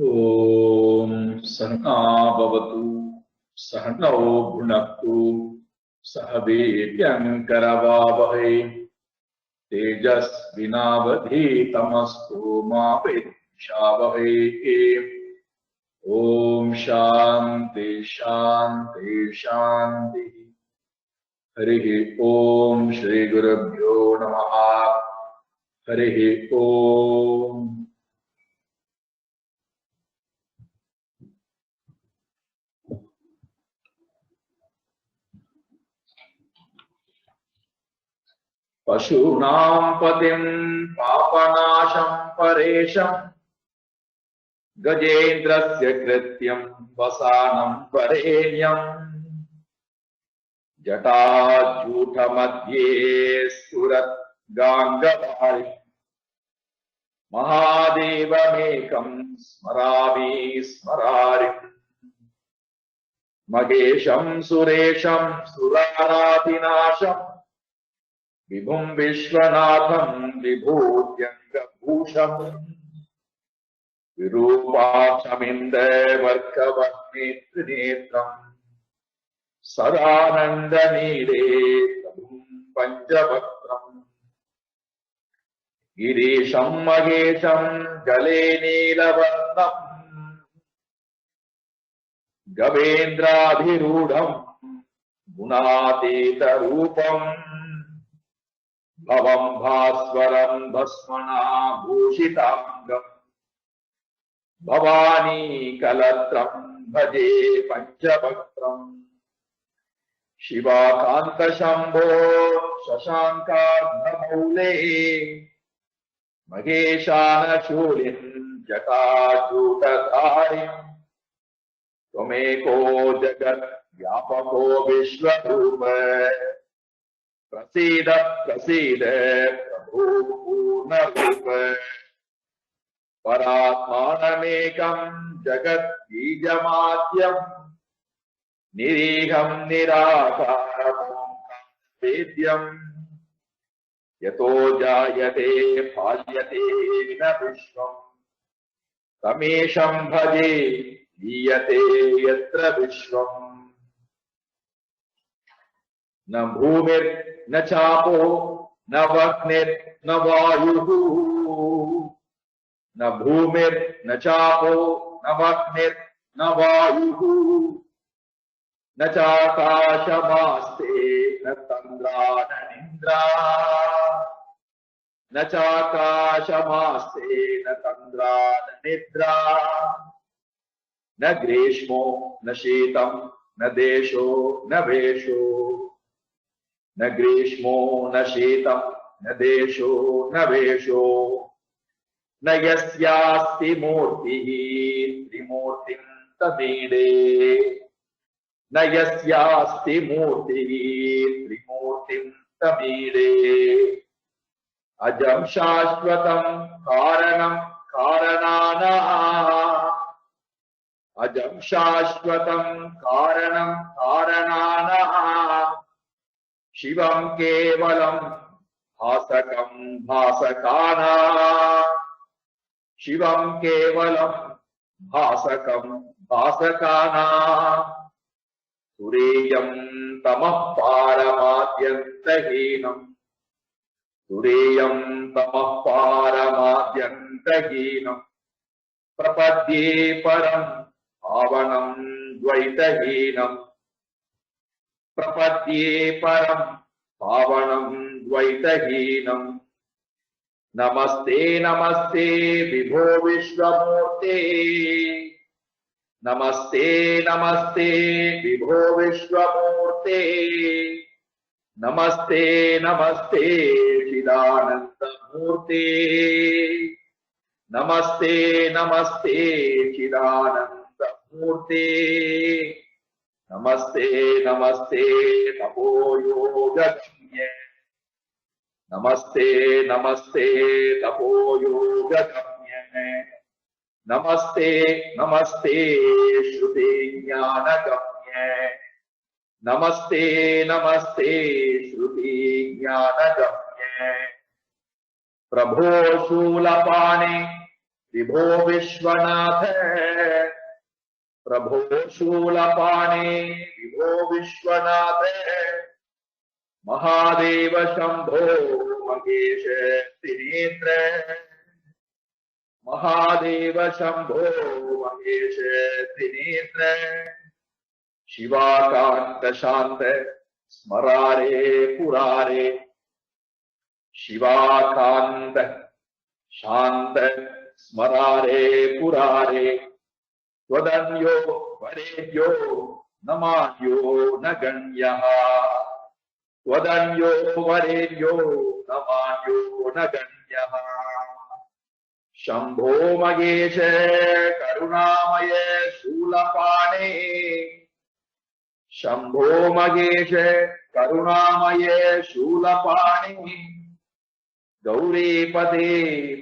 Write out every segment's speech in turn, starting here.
ओम सहना भवतु सहनौ भुनक्तु सह वीर्यङ्करवावहै तेजस्विनावधीतमस्तु मा विद्विषावहै। ओम शांति शांति शांति। हरिः ओम श्री गुरुभ्यो नमः। हरिः ओम। पशूनां पतिं पापनाशं परेशं गजेन्द्रस्य कृत्यं वसानं वरेण्यं जटाजूटमध्ये स्फुरद्गाङ्गधारि महादेवमेकं स्मरामि स्मरारिम् महेशं सुरेशं सुरारातिनाशम् विभुं विश्वनाथं विभूत्यङ्गभूषम् विरूपाक्षमिन्दवर्कवर्णेत्रनेत्रम् सदानन्दनीले प्रभुं पञ्चवक्त्रम् गिरीशं महेशं जले नीलवर्णम् गवेन्द्राधिरूढम् गुणातीतरूपम् भवं भास्वरं भस्मना भूषितांगम् भवानी कलत्रं भजे पञ्चवक्त्रम् शिवाकान्त शम्भो शशाङ्कार्धमौले महेशानशूलिं जटाजूटधारिम् त्वमेको जगद्व्यापको विश्वरूप प्रसीद प्रसीद प्रभो पूर्णरूप परात्मानमेकं जगद्बीजमाद्यम् निरीहं निराकारं वेद्यम् यतो जायते फाल्यते न विश्वम् तमेशं भजे लीयते यत्र विश्वम् न भूमिर्न चापो न वह्निर्न वायुः न भूमिर्न चापो न वह्निर्न वायुः न चाकाशमास्ते न तन्द्रा न निन्द्रा न चाकाशमास्ते न तन्द्रा न निद्रा न ग्रीष्मो न शीतं न देशो न वेशो न ग्रीष्मो न शीतं न देशो न वेशो न यस्यास्ति मूर्तिः त्रिमूर्तिं तमीडे न यस्यास्ति मूर्तिः त्रिमूर्तिं तमीडे अजं शाश्वतं कारणं कारणानाम् अजं शाश्वतं कारणं कारणानाम् शिवं केवलं भासकं भासकानाम् शिवं केवलं भासकं भासकानाम् तुरीयं तमः पारमाद्यन्तहीनम् तुरीयं तमः पारमाद्यन्तहीनम् प्रपद्ये परं पावनं द्वैतहीनम् प्रपद्ये परं पावनं द्वैतहीनम् नमस्ते नमस्ते विभो विश्वमूर्ते नमस्ते नमस्ते विभो विश्वमूर्ते नमस्ते नमस्ते चिदानन्दमूर्ते नमस्ते नमस्ते चिदानन्दमूर्ते नमस्ते नमस्ते तपोयोगगम्य नमस्ते नमस्ते तपोयोगगम्य नमस्ते नमस्ते श्रुतिज्ञानगम्य नमस्ते नमस्ते श्रुतिज्ञानगम्य प्रभो शूलपाणे विभो विश्वनाथ प्रभो शूलपाणे विभो विश्वनाथ महादेव शंभो महेश त्रिनेत्र महादेव शंभो महेश त्रिनेत्र शिवाकांत शांत स्मरारे पुरारे शिवाकांत शांत स्मरारे पुरारे त्वदन्यो वरेद्यो नमान्यो न गण्यः त्वदन्यो वरेद्यो नमान्यो न गण्यः शंभो महेश करुणामय शूलपाणे शंभो महेश करुणामय शूलपाणे गौरीपते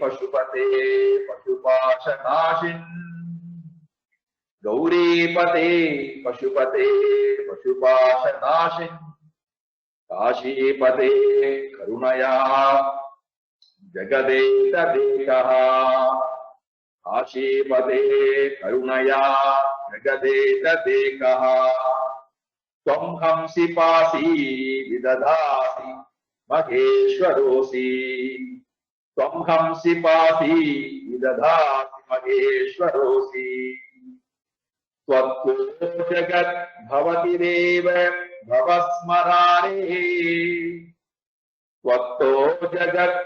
पशुपते पशुपाशनाशिन् गौरीपते पशुपते पशुपाशनाशिन् काशीपते करुणया जगदेकदेकः काशीपते करुणया जगदेकदेकः त्वं हंसि पासि विदधासि महेश्वरोऽसि त्वं हंसि पासि विदधासि महेश्वरोऽसि त्वत्तो जगत् भवति देव भवस्मरारे त्वत्तो जगत्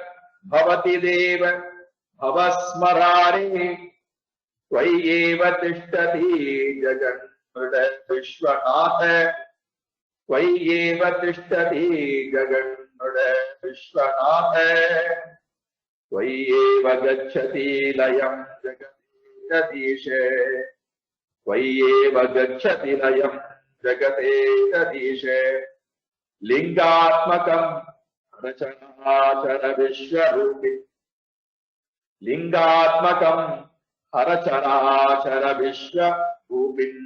भवति देव भवस्मरारे त्वय्येव तिष्ठति जगन्मृड विश्वनाथ त्वय्येव तिष्ठति जगन्मृड विश्वनाथ त्वय्येव गच्छति लयं जगदीश त्वय्येव गच्छति लयं जगदेकधीश लिंगात्मकं हरचराचर विश्वरूपि लिंगात्मकं हरचराचर विश्वरूपिन्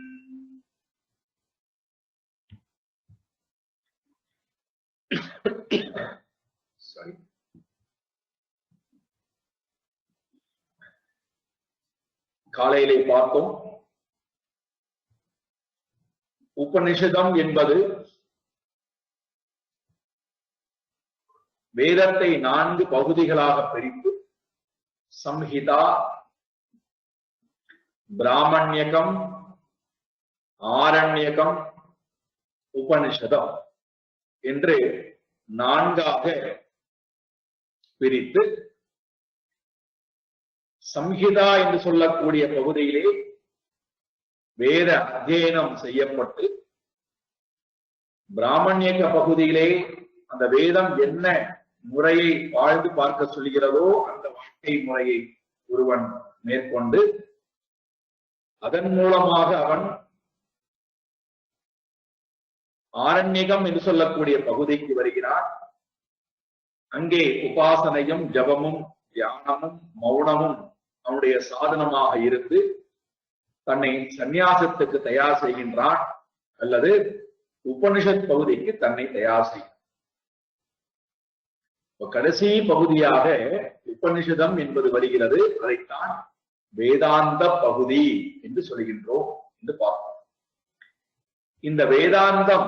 காலையிலே பார்த்தோம். உபநிஷதம் என்பது வேதத்தை 4 பகுதிகளாக பிரித்து சம்ஹிதா, பிராமண்யகம், ஆரண்யகம், உபநிஷதம் என்று 4ஆக பிரித்து சம்ஹிதா என்று சொல்லக்கூடிய பகுதியிலே வேத அத்தியனம் செய்யப்பட்டு, பிராமண்யக பகுதியிலே அந்த வேதம் என்ன முறையை வாழ்ந்து பார்க்க சொல்கிறதோ அந்த வாழ்க்கை முறையை ஒருவன் மேற்கொண்டு அதன் மூலமாக அவன் ஆரண்யகம் என்று சொல்லக்கூடிய பகுதிக்கு வருகிறான். அங்கே உபாசனையும் ஜபமும் தியானமும் மௌனமும் அவனுடைய சாதனமாக இருந்து தன்னை சந்நியாசத்துக்கு தயார் செய்கின்றான், அல்லது உபனிஷத் பகுதிக்கு தன்னை தயார் செய்கிறான். கடைசி பகுதியாக உபனிஷதம் என்பது வருகிறது. அதைத்தான் வேதாந்த பகுதி என்று சொல்கின்றோம் என்று பார்ப்போம். இந்த வேதாந்தம்,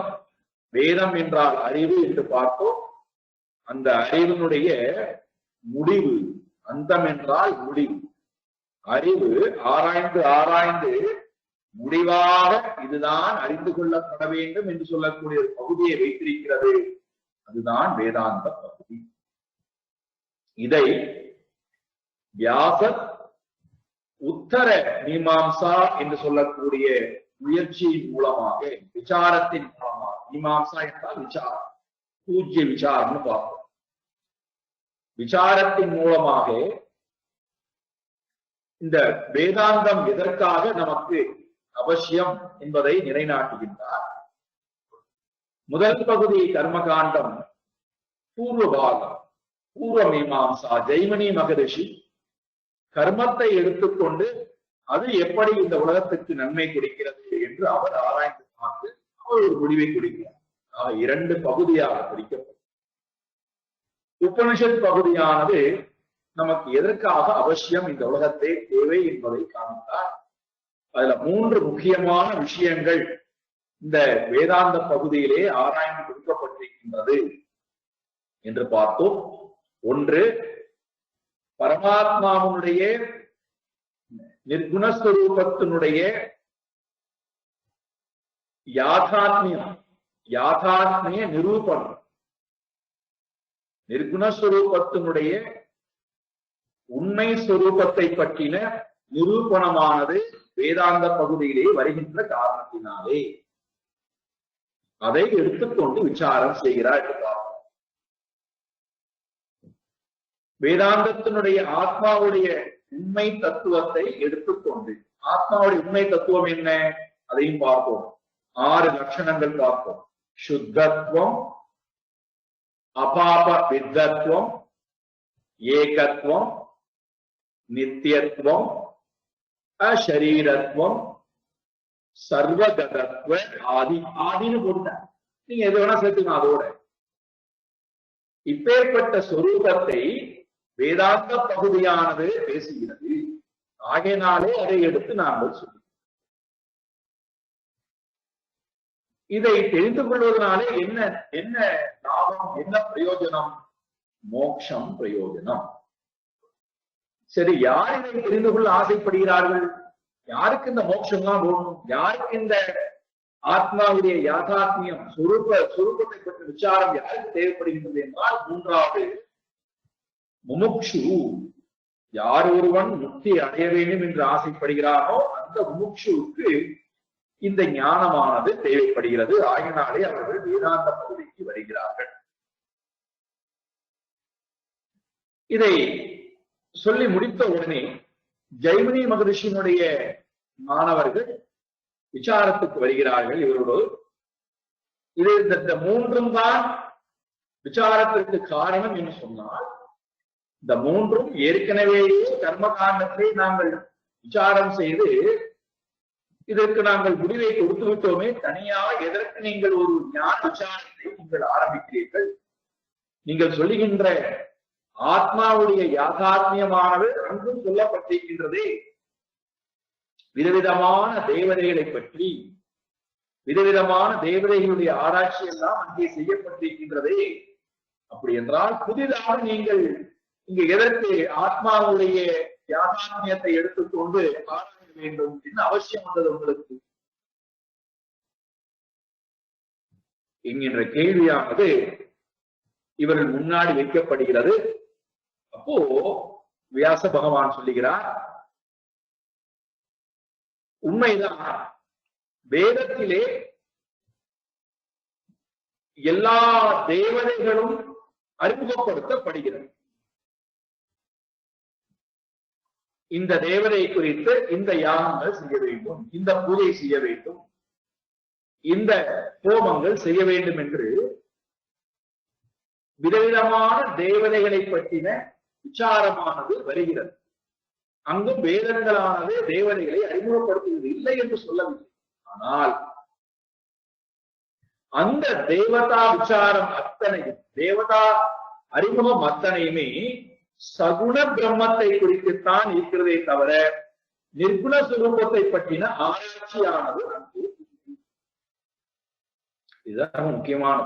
வேதம் என்றால் அறிவு என்று பார்த்தோம். அந்த அறிவினுடைய முடிவு, அந்தம் என்றால் முடிவு. அறிவு ஆராய்ந்து ஆராய்ந்து முடிவாக இதுதான் அறிந்து கொள்ளப்பட வேண்டும் என்று சொல்லக்கூடிய ஒரு பகுதியை வைத்திருக்கிறது. அதுதான் வேதாந்த பகுதி. இதை வியாசர் உத்தர மீமாம்சா என்று சொல்லக்கூடிய முயற்சியின் மூலமாக, விசாரத்தின் மூலமாக, மீமாம்சா என்றால் விசாரம், பூஜ்ய விசாரம்னு பார்ப்போம். விசாரத்தின் மூலமாக இந்த வேதாந்தம் எதற்காக நமக்கு அவசியம் என்பதை நிலைநாட்டுகின்றார். முதல் பகுதி கர்மகாண்டம் பூர்வ பாகம், பூர்வ மீமாம்சா. ஜெய்மினி மகரிஷி கர்மத்தை எடுத்துக்கொண்டு அது எப்படி இந்த உலகத்துக்கு நன்மை கொடுக்கிறது என்று அவர் ஆராய்ந்து பார்த்து அவர் ஒரு முடிவை கொடுக்கிறார். 2 பகுதியாக பிரிக்கப்படும். உபனிஷத் பகுதியானது நமக்கு எதற்காக அவசியம் இந்த உலகத்தை தேவை என்பதை காண்பித்தார். அதுல 3 முக்கியமான விஷயங்கள் இந்த வேதாந்த பகுதியிலே ஆராய்ந்து கொடுக்கப்பட்டிருக்கின்றது என்று பார்த்தோம். ஒன்று, பரமாத்மாவுடைய நிர்குணஸ்வரூபத்தினுடைய யாதாத்மிய நிரூபணம். நிர்குணஸ்வரூபத்தினுடைய உண்மை ஸ்வரூபத்தை பற்றின நிரூபணமானது வேதாந்த பகுதியிலே வருகின்ற காரணத்தினாலே அதை எடுத்துக்கொண்டு விசாரம் செய்கிறார் என்று பார்க்கிறோம். வேதாந்தத்தினுடைய ஆத்மாவுடைய உண்மை தத்துவத்தை எடுத்துக்கொண்டு, ஆத்மாவுடைய உண்மை தத்துவம் என்ன அதையும் பார்ப்போம். 6 லட்சணங்கள் பார்ப்போம். சுத்தத்துவம், அபாப வித்தத்துவம், ஏகத்துவம், நித்தியத்துவம், அசரீரத்துவம், சர்வகதத்துவ ஆதின்னு போட்ட நீங்க எது வேணா சேர்த்துங்க. அதோட இப்பேற்பட்ட சொரூபத்தை வேதாந்த பகுதியானது பேசுகிறது. ஆகையினாலே அதை எடுத்து நாங்கள் சொல்லி இதை தெரிந்து கொள்வதனாலே என்ன என்ன லாபம், என்ன பிரயோஜனம்? மோட்சம் பிரயோஜனம். சரி, யார் இதை தெரிந்து கொள்ள ஆசைப்படுகிறார்கள்? யாருக்கு இந்த மோட்சம்லாம் போகணும்? யாருக்கு இந்த ஆத்மாவுடைய யாதாத்மியம் சுரூபத்தை பற்றி விசாரம் யாருக்கு தேவைப்படுகின்றது என்றால், 3வது முமுக்ஷு. யார் ஒருவன் முக்தி அடைய வேண்டும் என்று ஆசைப்படுகிறானோ அந்த முமுக்ஷுவுக்கு இந்த ஞானமானது தேவைப்படுகிறது. ஆகினாலே அவர்கள் வேதாந்த பகுதிக்கு வருகிறார்கள். இதை சொல்லி முடித்த உடனே ஜெய்மினி மகரிஷியினுடைய மாணவர்கள் விசாரத்துக்கு வருகிறார்கள். இவரோடு இது இந்த 3ம் தான் விசாரத்திற்கு காரணம் என்று சொன்னால், இந்த 3ம் ஏற்கனவேயே கர்மகாண்டத்தை நாங்கள் விசாரம் செய்து இதற்கு நாங்கள் முடிவை கொடுத்து விட்டோமே. தனியாக எதற்கு நீங்கள் ஒரு ஞான விசாரத்தை நீங்கள் ஆரம்பிக்கிறீர்கள்? நீங்கள் சொல்லுகின்ற ஆத்மாவுடைய யாதாத்மியமானது அங்கும் சொல்லப்பட்டிருக்கின்றதே. விதவிதமான தேவதைகளை பற்றி, விதவிதமான தேவதைகளுடைய ஆராய்ச்சி எல்லாம் அங்கே செய்யப்பட்டிருக்கின்றதே. அப்படி என்றால் புதிதாக நீங்கள் இங்கு எதற்கு ஆத்மாவுடைய யாதாத்மியத்தை எடுத்துக்கொண்டு ஆராய வேண்டும் என்ன அவசியம் வந்தது உங்களுக்கு என்கின்ற கேள்வியானது இவர்கள் முன்னாடி வைக்கப்படுகிறது. அப்போ வியாச பகவான் சொல்லுகிறார், உண்மைதான், வேதத்திலே எல்லா தேவதைகளும் அறிமுகப்படுத்தப்படுகிறது. இந்த தேவதை குறித்து இந்த யாகங்கள் செய்ய வேண்டும், இந்த பூஜை செய்ய வேண்டும், இந்த ஹோமங்கள் செய்ய வேண்டும் என்று விதவிதமான தேவதைகளை பற்றின விசாரமானது வருகிறது. அங்கும் வேதங்களானது தேவதைகளை அறிமுகப்படுத்துவது இல்லை என்று சொல்லவில்லை. ஆனால் அந்த தேவதா விசாரம் அத்தனையும், தேவதா அறிமுகம் அத்தனையுமே சகுண பிரம்மத்தை குறித்துத்தான் இருக்கிறதே தவிர நிர்குண சுரூபத்தை பற்றின ஆராய்ச்சியானது அங்கே இதுதான் முக்கியமான.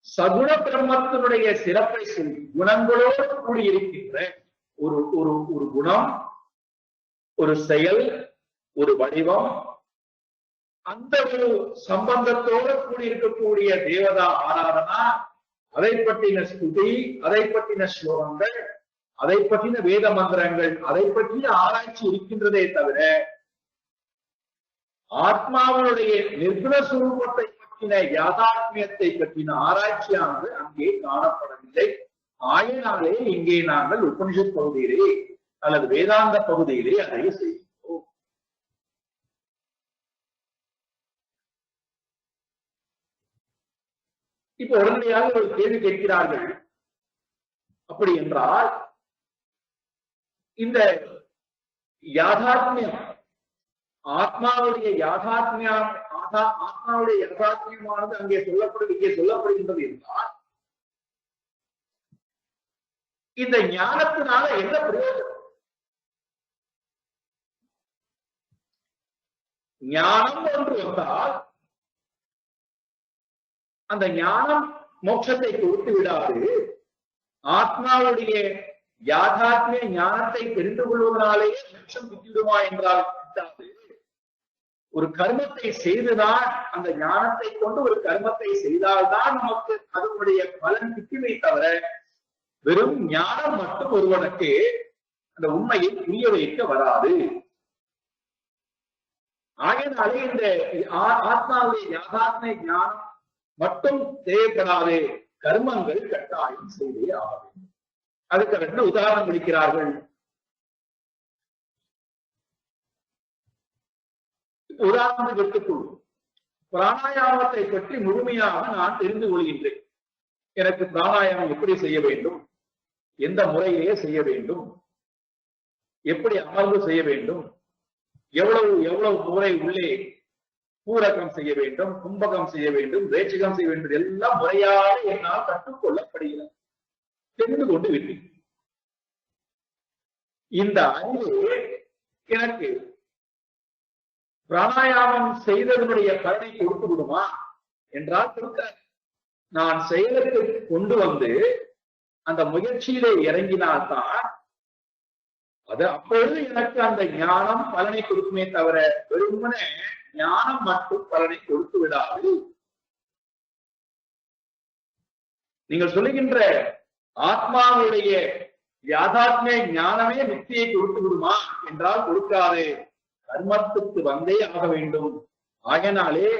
சகுண பிரம்மத்தினுடைய சிறப்பை சொல்லி குணங்களோடு கூடியிருக்கின்ற ஒரு ஒரு ஒரு குணம், ஒரு செயல், ஒரு வடிவம், அந்த ஒரு சம்பந்தத்தோடு கூடியிருக்கக்கூடிய தேவதா ஆராதனா, அதை பற்றின ஸ்துதி, அதை பற்றின ஸ்லோகங்கள், அதை பற்றின வேத மந்திரங்கள், அதை பற்றின ஆராய்ச்சி இருக்கின்றதே தவிர ஆத்மாவுடைய நிர்குண சுரூபத்தை பற்றின யாதாத்மியத்தை பற்றின ஆராய்ச்சியானது அங்கே காணப்படவில்லை. ஆயினாலே இங்கே நாங்கள் உபனிஷத் பகுதியிலே அல்லது வேதாந்த பகுதியிலே அதை செய்கிறோம். இப்ப உடனடியாக ஒரு கேள்வி கேட்கிறார்கள், அப்படி என்றால் இந்த யாதாத்மியம், ஆத்மாவுடைய ஆத்மாவுடைய யதார்த்தமானது அங்கே இங்கே சொல்லப்படுகின்றது என்றால் இந்த ஞானத்தினால என்ன பிரயோஜனம்? ஞானம் ஒன்று வந்தால் அந்த ஞானம் மோட்சத்தை கொடுத்து விடாது. ஆத்மாவுடைய யாதாத்மிய ஞானத்தை தெரிந்து கொள்வதனாலேயே மோட்சம் விட்டுவிடுமா என்றால் கிட்டாது. ஒரு கர்மத்தை செய்துதான், அந்த ஞானத்தை கொண்டு ஒரு கர்மத்தை செய்தால்தான் நமக்கு அதனுடைய பலன் கிட்டுமே தவிர வெறும் ஞானம் மட்டும் ஒருவனுக்கு அந்த உண்மையை புரிய வைக்க வராது. ஆகையினாலே இந்த ஆத்மாவுடைய யாதாத்மிய ஞானம் மட்டும் தேவைப்படாது, கர்மங்கள் கட்டாயம் செய்தே ஆக வேண்டும். அதுக்கு ரெண்டு உதாரணம் அளிக்கிறார்கள். உதாரணத்துக்கு எடுத்துக்கொள்வோம். பிராணாயாமத்தை பற்றி முழுமையாக நான் தெரிந்து கொள்கின்றேன். எனக்கு பிராணாயாமம் எப்படி செய்ய வேண்டும், எந்த முறையிலேயே செய்ய வேண்டும், எப்படி அமர்வு செய்ய வேண்டும், எவ்வளவு முறை உள்ளே பூரகம் செய்ய வேண்டும், கும்பகம் செய்ய வேண்டும், ரேச்சகம் செய்ய வேண்டும், எல்லாம் முறையாக என்னால் கற்றுக்கொள்ளப்படுகிறது, தெரிந்து கொண்டு விட்டேன். இந்த அறிவு எனக்கு பிராணாயாமம் செய்ததனுடைய பலனை கொடுத்து விடுமா என்றால் கொடுக்காது. நான் செயலுக்கு கொண்டு வந்து அந்த முயற்சியிலே இறங்கினால்தான் அது அப்பொழுது எனக்கு அந்த ஞானம் பலனை கொடுக்குமே தவிர வெறுமனே ஞானம் மட்டும் பலனை கொடுத்து விடாது. நீங்கள் சொல்லுகின்ற ஆத்மாவுடைய யாதாத்மிய ஞானமே முக்தியை கொடுத்து விடுமா என்றால் கொடுக்காது. கர்மத்துக்கு வந்தே ஆக வேண்டும். ஆகையினாலே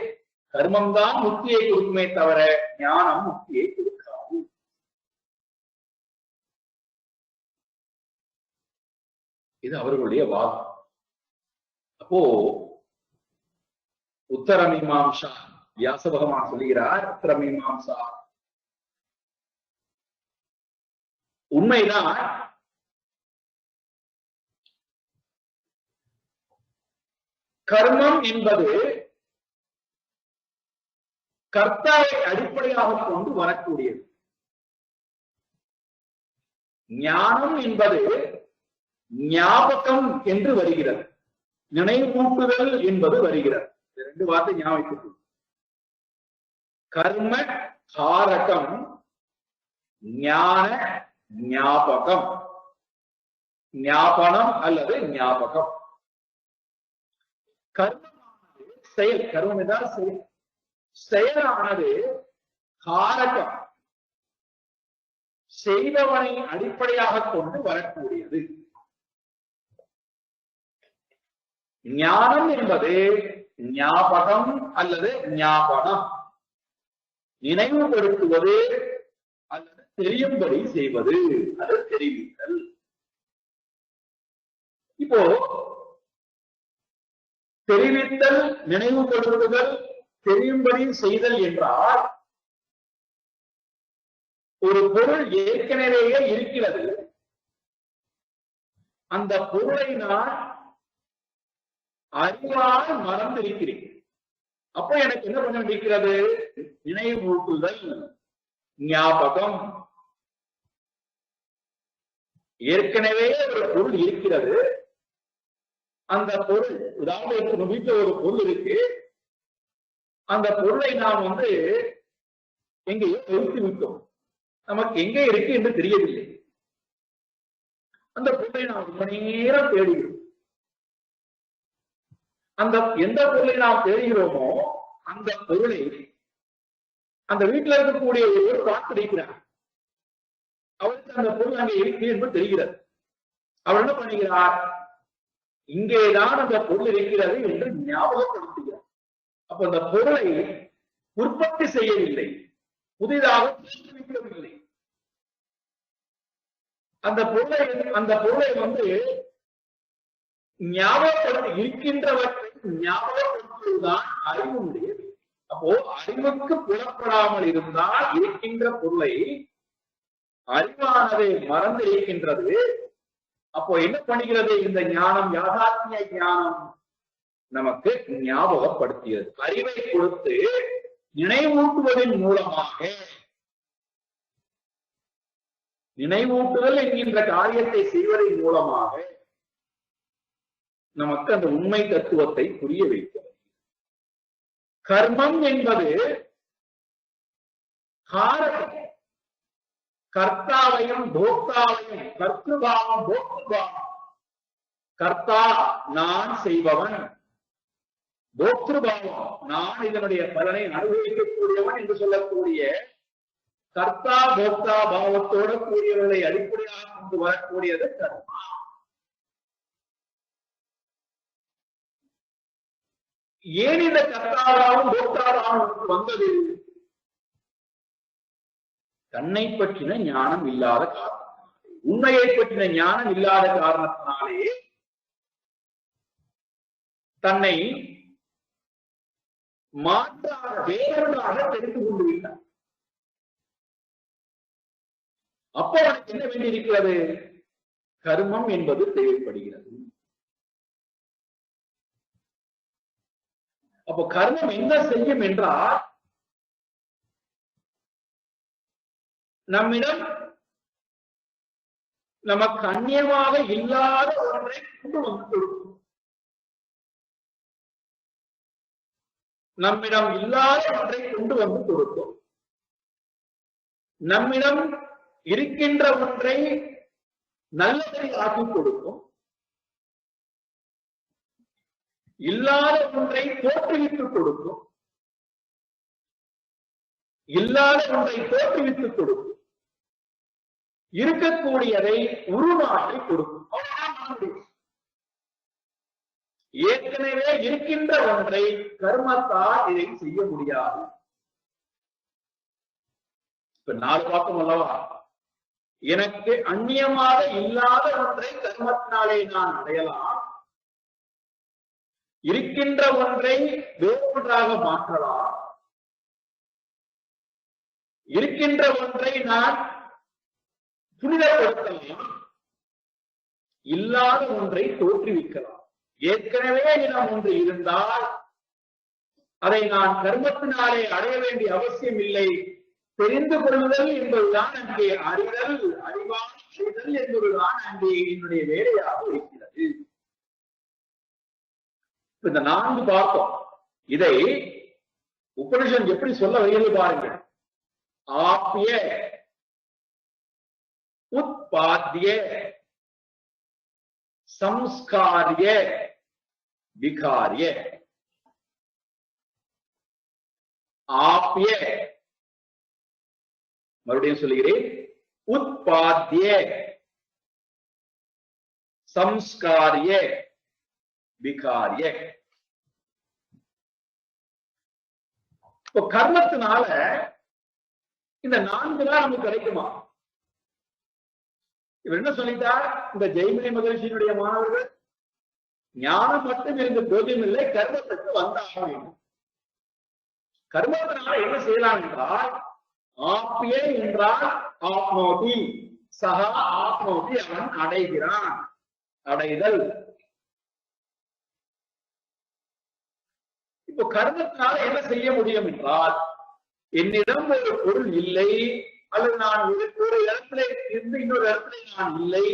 கர்மம்தான் முக்தியை கொடுக்குமே தவிர ஞானம் முக்தியை கொடுக்காது. இது அவர்களுடைய வாதம். அப்போ உத்தரமீமாம்சா வியாச பகவான் சொல்லுகிறார், உத்தரமீமாம்சா உண்மைதான். கர்மம் என்பது கர்த்தாவை அடிப்படையாக கொண்டு வரக்கூடியது. ஞானம் என்பது ஞாபகம் என்று வருகிறது, நினைவூட்டுதல் என்பது வருகிறது. ரெண்டு வார்த்தை ஞாபகம். கர்ம காரகம், ஞான ஞாபகம், ஞாபனம் அல்லது ஞாபகம். கர்மமானது செயல், கர்மம் என்றால் செயல். செயலானது காரகம், செய்தவனை அடிப்படையாக கொண்டு வரக்கூடியது. ஞானம் என்பது ஞாபகம் அல்லது ஞாபனம், நினைவுபடுத்துவது அல்லது தெரியும்படி செய்வது, அது தெரிவித்தல். இப்போ தெரிவித்தல், நினைவுபடுத்துதல், தெரியும்படி செய்தல் என்றால் ஒரு பொருள் ஏற்கனவேயே இருக்கிறது, அந்த பொருளை நான் அறிவால் மறந்திருக்கிறேன். அப்ப எனக்கு என்ன பண்ண வேண்டியிருக்கிறது? நினைவூட்டுதல், ஞாபகம். ஏற்கனவே ஒரு பொருள் இருக்கிறது, அந்த பொருள், உதாரணத்துக்கு வீட்டுல ஒரு பொருள் இருக்கு, அந்த பொருளை நாம் எங்கேயோ நிறுத்தி விட்டோம், நமக்கு எங்கே இருக்கு என்று தெரியவில்லை. அந்த பொருளை நாம் ரொம்ப நேரம் தேடுகிறோம். அந்த எந்த பொருளை நாம் தேடுகிறோமோ அந்த பொருளை அந்த வீட்டில் இருக்கக்கூடிய ஒரு பார்த்திருக்கிறார், அவருக்கு அந்த பொருள் அங்கே இருக்கு என்று தெரிகிறது. அவர் என்ன பண்ணுகிறார்? இங்கேதான் அந்த பொருள் இருக்கிறது என்று ஞாபகப்படுத்துகிறார். அப்ப அந்த பொருளை உற்பத்தி செய்யவில்லை, புதிதாக தோற்றுவிக்கவில்லை. அந்த பொருளை ஞாபகப்படுத்தி இருக்கின்றவற்றை ஞாபகப்படுத்துவதுதான் அறிவுடைய. அப்போ அறிவுக்கு புலப்படாமல் இருந்தால் இருக்கின்ற பொருளை அறிவானதை மறந்து இருக்கின்றது. அப்போ என்ன பண்ணுகிறது? இந்த ஞானம், யாதாத்மிய ஞானம் நமக்கு ஞாபகப்படுத்துகிறது. அறிவை கொடுத்து நினைவூட்டுவதன் மூலமாக நினைவூட்டுதல் என்கின்ற காரியத்தை செய்வதன் மூலமாக நமக்கு அந்த உண்மை தத்துவத்தை புரிய வைக்கிறது. கர்மம் என்பது காரகம். கர்த்தாவையும் போக்தாவையும், கர்த்திருபாவம் போக்திருபாவம். கர்த்தா நான் செய்பவன், போக்திருபாவம் நான் இதனுடைய பலனை அனுபவிக்கக்கூடியவன் என்று சொல்லக்கூடிய கர்த்தா போக்தா பாவத்தோட கூடியவர்களை அடிப்படையாக கொண்டு வரக்கூடியது கர்மா. ஏன் இந்த கர்த்தாவாகவும் போக்தாவாகவும் வந்தது? தன்னை பற்றின ஞானம் இல்லாத காரணத்தினாலே, உண்மையை பற்றின ஞானம் இல்லாத காரணத்தினாலே தன்னை மாற்றாக வேறொன்றாக தெரிந்து கொண்டு விட்டார். அப்போ அவனுக்கு என்ன வேண்டியிருக்கிறது? கர்மம் என்பது தேவைப்படுகிறது. அப்போ கர்மம் என்ன செய்யும் என்றால், நம்மிடம் நமக்கு அந்நியமாக இல்லாத ஒன்றை கொண்டு வந்து கொடுக்கும். நம்மிடம் இல்லாத ஒன்றை கொண்டு வந்து கொடுக்கும். நம்மிடம் இருக்கின்ற ஒன்றை நல்லதை ஆக்கி கொடுக்கும். இல்லாத ஒன்றை தோற்றுவித்துக் கொடுக்கும். இல்லாத ஒன்றை தோற்றுவித்துக் கொடுக்கும். இருக்கக்கூடியதை உருமாற்றி கொடுக்கும். ஏற்கனவே இருக்கின்ற ஒன்றை கர்மத்தால் இதை செய்ய முடியாது. இப்ப 4 பாக்கம் அல்லவா? எனக்கு அந்நியமாக இல்லாத ஒன்றை கர்மத்தினாலே நான் அடையலாம். இருக்கின்ற ஒன்றை வேறொன்றாக மாற்றலாம். இருக்கின்ற ஒன்றை நான் புனிதப்படுத்தலாம். இல்லாத ஒன்றை தோற்றுவிக்கலாம். ஏற்கனவே இடம் ஒன்று இருந்தால் அதை நான் கர்மத்தினாலே அடைய வேண்டிய அவசியம் இல்லை. தெரிந்து கொள்ளுதல் என்பதுதான் அங்கே அறிதல், அறிவான அறிதல் என்பதுதான் அங்கே என்னுடைய வேலையாக இருக்கிறது. இந்த 4 பார்த்தோம். இதை உபனிஷன் எப்படி சொல்ல வருகிறது பாருங்கள். ஆப்ய, உத்பாத்ய, சம்ஸ்காரிய, விகாரிய. ஆப்ய, மறுபடியும் சொல்லுகிறேன், உத்பாத்ய, சம்ஸ்காரிய, விகாரிய. இப்போ கர்மத்தினால இந்த 4 தான் நமக்கு கிடைக்குமா? இவர் என்ன சொல்லிட்டார்? இந்த ஜெய்மினி மகரிஷியினுடைய மாணவர்கள் ஞானம் மட்டும் இருந்து போதியம் இல்லை, கர்மத்துக்கு வந்தாக வேண்டும். கர்மத்தினால என்ன செய்யலாம் என்றால், ஆப்யே என்றால் ஆப்னோதி, சகா ஆப்னோதி, அவன் அடைகிறான். அடைதல். இப்போ கர்மத்தினால என்ன செய்ய முடியும் என்றால், என்னிடம் ஒரு பொருள் இல்லை, அல்லது நான் ஒரு இடத்துல இருந்து இன்னொரு இடத்துல நான் இல்லை.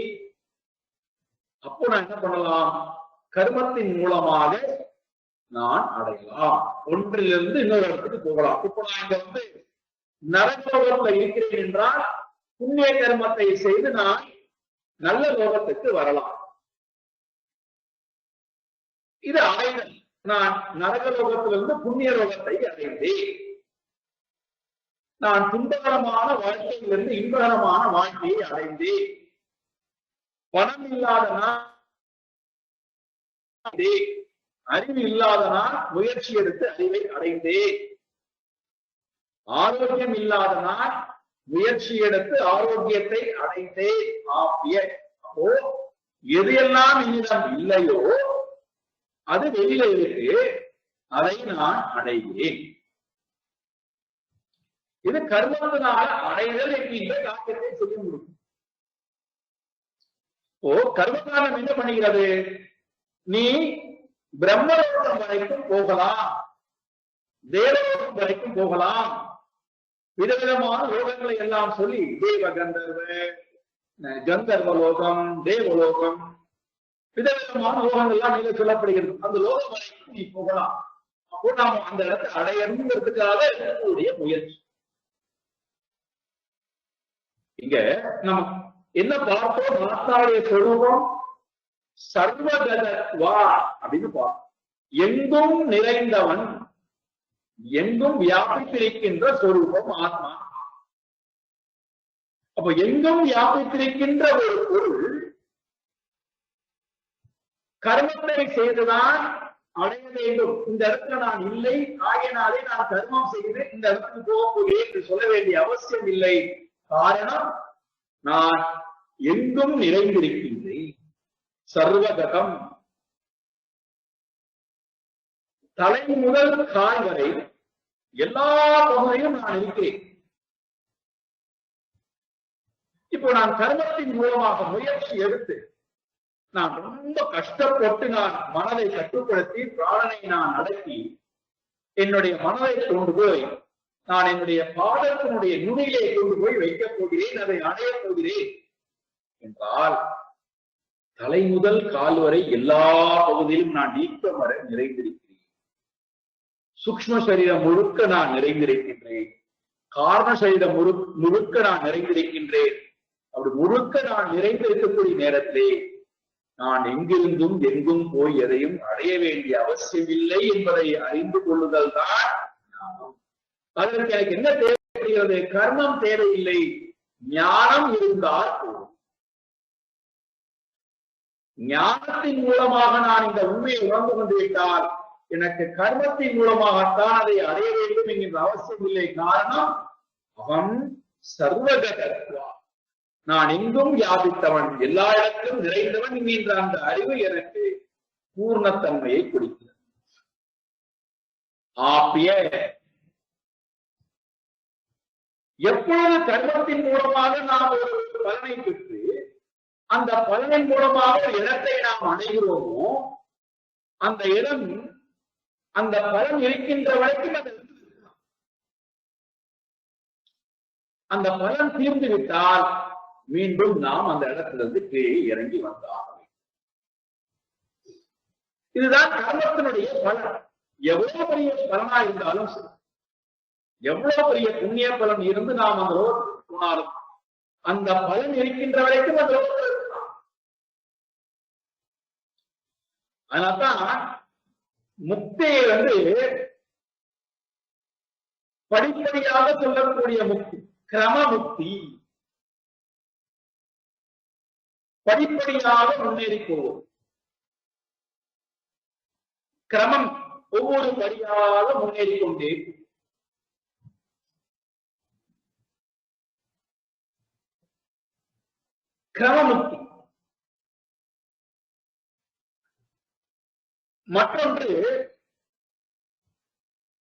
அப்போ நான் என்ன பண்ணலாம்? கர்மத்தின் மூலமாக நான் அடையலாம். ஒன்றிலிருந்து இன்னொரு இடத்துக்கு போகலாம். இப்போ நான் இங்க வந்து நரகலோகத்துல இருக்கிறேன் என்றால் புண்ணிய கர்மத்தை செய்து நான் நல்ல லோகத்துக்கு வரலாம். இது அடைதல். நான் நரகலோகத்திலிருந்து புண்ணிய லோகத்தை அடைந்தேன். நான் துன்பகரமான வாழ்க்கையிலிருந்து இன்பகரமான வாழ்க்கையை அடைந்தேன். பணம் இல்லாத நான், அறிவு இல்லாத நான் முயற்சி எடுத்து அறிவை அடைந்தேன். ஆரோக்கியம் இல்லாத நான் முயற்சி எடுத்து ஆரோக்கியத்தை அடைந்தேன். ஆப்பிய. அப்போ எது எல்லாம் என்னிடம் இல்லையோ அது வெளியில இருக்கு, அதை நான் அடைகிறேன். இது கர்மத்தினால அடைதல் என்கின்ற காரியத்தை செய்ய முடியும். ஓ, கர்மகாலம் என்ன பண்ணுகிறது? நீ பிரம்மலோகம் வரைக்கும் போகலாம், தேவலோகம் வரைக்கும் போகலாம். விதவிதமான லோகங்களை எல்லாம் சொல்லி தேவ கந்தர்வ கந்தர்வலோகம், தேவலோகம், விதவிதமான லோகங்கள்லாம் நீங்க சொல்லப்படுகிறது. அந்த லோகம் வரைக்கும் நீ போகலாம். அப்போ நாம் அந்த இடத்தை அடையணுங்கிறதுக்காக இருக்கக்கூடிய முயற்சி. இங்க நம்ம என்ன பார்த்தோம்? நாத்தாவுடைய சொரூபம் சர்வகதத்வா அப்படின்னு பார்த்தோம். எங்கும் நிறைந்தவன், எங்கும் வியாபித்திருக்கின்ற சொரூபம் ஆத்மா. அப்ப எங்கும் வியாபித்திருக்கின்ற ஒரு பொருள் கர்மத்தை செய்துதான் அடைய வேண்டும். இந்த இடத்துல நான் இல்லை, ஆகையினாலே நான் கர்மம் செய்து இந்த இடத்துக்கு போகக்கூடிய என்று சொல்ல வேண்டிய அவசியம் இல்லை. காரணம், நான் எங்கும் நிறைந்திருக்கின்றேன். சர்வகதம், தலை முதல் கால் வரை எல்லா பகுதியும் நான் இருக்கிறேன். இப்போ நான் கர்மத்தின் மூலமாக முயற்சி எடுத்து நான் ரொம்ப கஷ்டப்பட்டு நான் மனதை கட்டுப்படுத்தி பிராணனை நான் அடக்கி என்னுடைய மனதை கொண்டு போய் நான் என்னுடைய பாதத்தினுடைய நுனியிலே கொண்டு போய் வைக்கப் போகிறேன், அதை அடையப் போகிறேன் என்றால் தலை முதல் கால் வரை எல்லா பகுதியிலும் நான் நீக்கம் வர நிறைந்திருக்கிறேன். சூக்ஷ்ம சரீரம் முழுக்க நான் நிறைந்திருக்கின்றேன். காரண சரீரம் முழுக்க நான் நிறைந்திருக்கின்றேன். அப்படி முழுக்க நான் நிறைந்திருக்கக்கூடிய நேரத்திலே நான் எங்கிருந்தும் எங்கும் போய் எதையும் அடைய வேண்டிய அவசியம் இல்லை என்பதை அறிந்து கொள்ளுதல் தான் ஞானம். அதற்கு எனக்கு என்ன தேவைப்படுகிறது? கர்மம் தேவையில்லை, ஞானம் இருந்தால் போதும். ஞானத்தின் மூலமாக நான் இந்த உண்மையை உணர்ந்து கொண்டு விட்டால் எனக்கு கர்மத்தின் மூலமாகத்தான் அதை அடைய வேண்டும் என்கின்ற அவசியம் இல்லை. காரணம், அவன் சர்வகதத்வா, நான் எங்கும் வியாபித்தவன், எல்லா இடத்திலும் நிறைந்தவன் என்கின்ற அந்த அறிவு எனக்கு பூர்ணத்தன்மையை கொடுக்கிறது. ஆப்பிய எப்பொழுது கர்மத்தின் மூலமாக நாம் ஒரு பலனை பெற்று அந்த பலனின் மூலமாக ஒரு இடத்தை நாம் அடைகிறோமோ, அந்த இடம், அந்த பலன் இருக்கின்ற வரைக்கும் அந்த பலன் தீர்ந்து விட்டால் மீண்டும் நாம் அந்த இடத்திலிருந்து கீழே இறங்கி வந்தார். இதுதான் கர்மத்தினுடைய பலன். எவ்வளவு பெரிய பலனா இருந்தாலும் சரி, எவ்வளவு பெரிய புண்ணிய பலன் இருந்து நாம் அந்த லோகத்துக்கு போனாலும் அந்த பலன் இருக்கின்ற வரைக்கும் அந்த லோகத்தில் இருக்கலாம். அதனால்தான் முக்தியை படிப்படியாக சொல்லக்கூடிய முக்தி கிரம முக்தி. படிப்படியாக முன்னேறி போவோம். கிரமம் ஒவ்வொரு படியாக முன்னேறி கொண்டே கிரமமுக்தி. மற்றொன்று,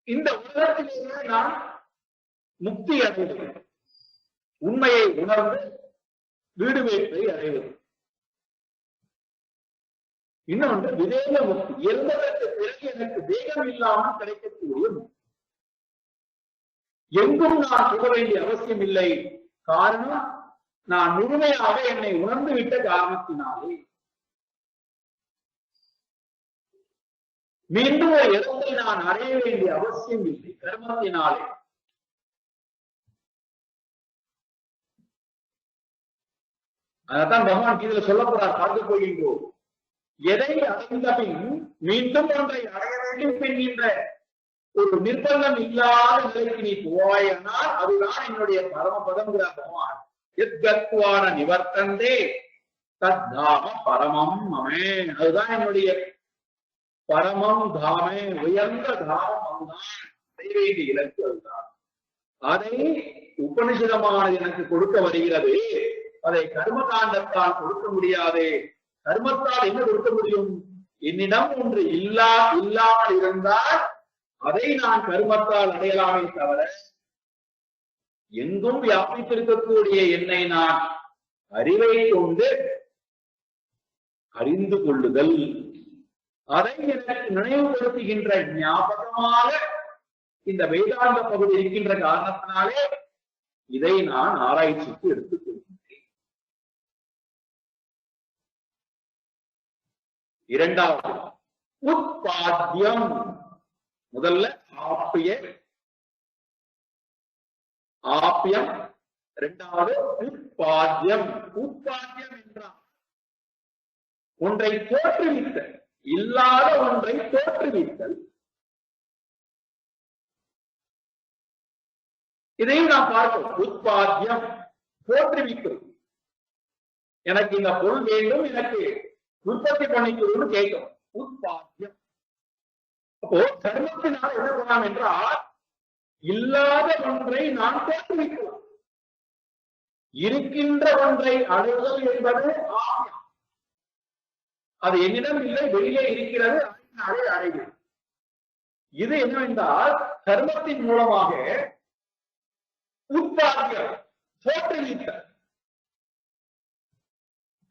இந்த உலகத்திலேயே நான் முக்தி அடைவது, உண்மையை உணர்ந்து வீடு வேட்டை அடைவது. இன்னொன்று விதேக முக்தி, எந்ததற்கு பிறகு எனக்கு தேகம் இல்லாமல் கிடைக்கக்கூடிய முக்தி. எங்கும் நான் போக வேண்டிய அவசியம் இல்லை. காரணம், நான் முழுமையாக என்னை உணர்ந்து விட்ட காரணத்தினாலே. மீண்டும் ஒரு இடத்தை நான் அடைய வேண்டிய அவசியம் இல்லை கர்மத்தினாலே. அதான் பகவான் கீதையில சொல்ல போறார், பார்க்க போகின்றோம். எதை அடைந்த பின் மீண்டும் ஒன்றை அடைய வேண்டும் என்கின்ற ஒரு நிர்பந்தம் இல்லாத நிலைக்கு நீ போவாயானால் அதுதான் என்னுடைய பரமபதம்ங்கிறார் பகவான். எத்கத்வான நிவர்த்தந்தே தத்தாம பரமம் மமே. அதுதான் என்னுடைய பரமம் தாமே, உயர்ந்த தாமம். அதுதான் அடைய வேண்டிய இலக்கு. அதுதான் அதை உபனிஷதமானது எனக்கு கொடுக்க வருகிறது. அதை கர்ம காண்டத்தால் கொடுக்க முடியாது. கர்மத்தால் என்ன கொடுக்க முடியும்? என்னிடம் ஒன்று இல்லாமல் இருந்தால் அதை நான் கர்மத்தால் அடையலாமே தவிர எங்கும் வியாபித்திருக்கக்கூடிய என்னை நான் அறிவை கொண்டு அறிந்து கொள்ளுதல், அதை எனக்கு நினைவுபடுத்துகின்ற ஞாபகமாக இந்த வேதாந்த பகுதி இருக்கின்ற காரணத்தினாலே இதை நான் ஆராய்ச்சிக்கு எடுத்துக் கொள்கின்றேன். இரண்டாவது உட்பாத்தியம். முதல்ல ஆப்பியம், இரண்டாவது உட்பாத்தியம். உட்பாத்தியம் என்றால் ஒன்றை தோற்றுவித்தல், இல்லாத ஒன்றை தோற்றுவித்தல். இதையும் நாம் பார்ப்போம். உட்பாத்தியம் தோற்றுவிக்கிறது. எனக்கு இந்த பொருள் வேண்டும், எனக்கு உற்பத்தி பண்ணிக்கணும்னு கேட்கும். உட்பாத்தியம். அப்போ கர்மத்தினால் என்ன பண்ணலாம் என்றால் இல்லாத ஒன்றை நான் தோற்றுவிக்கலாம். இருக்கின்ற ஒன்றை அடைதல் என்பது ஆபியம். அது என்னிடம் இல்லை, வெளியே இருக்கிறது, அதை அடைகிறது. இது என்னவென்றால் கர்மத்தின் மூலமாக உட்பாத்தியம் தோற்றுவித்தல்,